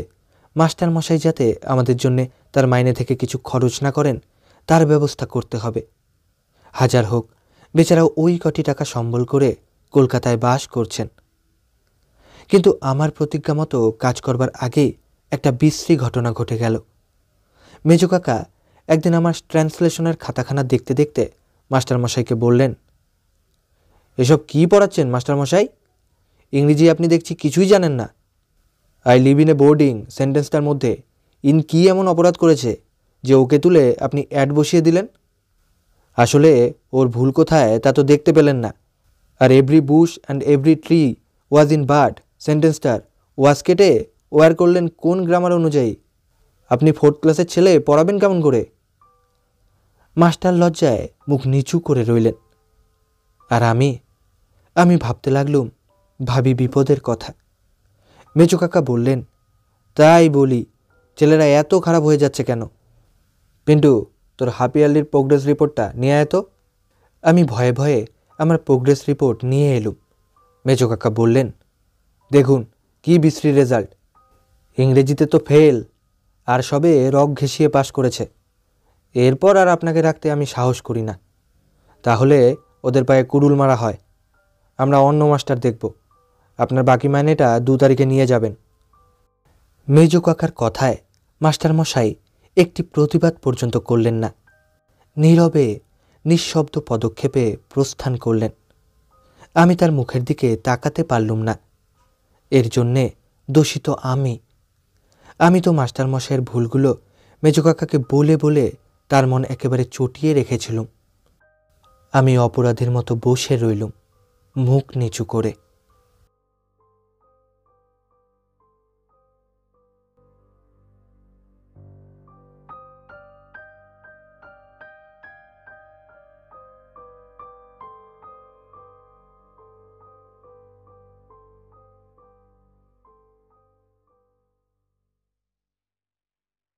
মাস্টারমশাই যাতে আমাদের জন্যে তার মাইনে থেকে কিছু খরচ না করেন তার ব্যবস্থা করতে হবে। হাজার হোক, বেচারা ওই কটি টাকা সম্বল করে কলকাতায় বাস করছেন। কিন্তু আমার প্রতিজ্ঞা মতো কাজ করবার আগেই একটা বিশ্রী ঘটনা ঘটে গেল। মেজো কাকা একদিন আমার ট্রান্সলেশনের খাতাখানা দেখতে দেখতে মাস্টারমশাইকে বললেন, এসব কি পড়াচ্ছেন মাস্টারমশাই? ইংরেজি আপনি দেখছি কিছুই জানেন না। I live in a boarding সেন্টেন্সটার মধ্যে ইন কি এমন অপরাধ করেছে যে ওকে তুলে আপনি অ্যাড বসিয়ে দিলেন? আসলে ওর ভুল কোথায় তা তো দেখতে পেলেন না। আর every bush and every tree was in bird সেন্টেন্সটার ওয়াজ কেটে ওয়ার করলেন কোন গ্রামার অনুযায়ী? আপনি 4th ক্লাসের ছেলে পড়াবেন কেমন করে? মাস্টার লজ্জায় মুখ নিচু করে রইলেন। আর আমি ভাবতে লাগলুম ভাবি বিপদের কথা। মেজো কাকা বললেন, তাই বলি, ছেলেরা এত খারাপ হয়ে যাচ্ছে কেন? পিন্টু, তোর হাফ ইয়ারলির প্রোগ্রেস রিপোর্টটা নিয়ে আয় তো। আমি ভয়ে ভয়ে আমার প্রোগ্রেস রিপোর্ট নিয়ে এলুম। মেজো কাকা বললেন, দেখুন কি বিশ্রী রেজাল্ট। ইংরেজিতে তো ফেল, আর সবে রগ ঘেঁষিয়ে পাশ করেছে। এরপর আর আপনাকে রাখতে আমি সাহস করি না। তাহলে ওদের পায়ে কুড়ুল মারা হয়। আমরা অন্য মাস্টার দেখব। আপনার বাকি মাইনেটা 2 তারিখে নিয়ে যাবেন। মেজো কাকার কথায় মাস্টারমশাই একটি প্রতিবাদ পর্যন্ত করলেন না। নীরবে নিঃশব্দ পদক্ষেপে প্রস্থান করলেন। আমি তার মুখের দিকে তাকাতে পারলুম না। এর জন্যে দোষিত আমি তো মাস্টারমশাইয়ের ভুলগুলো মেজো কাকাকে বলে বলে তার মন একেবারে চটিয়ে রেখেছিলুম। আমি অপরাধীর মতো বসে রইলুম, মুখ নিচু করে।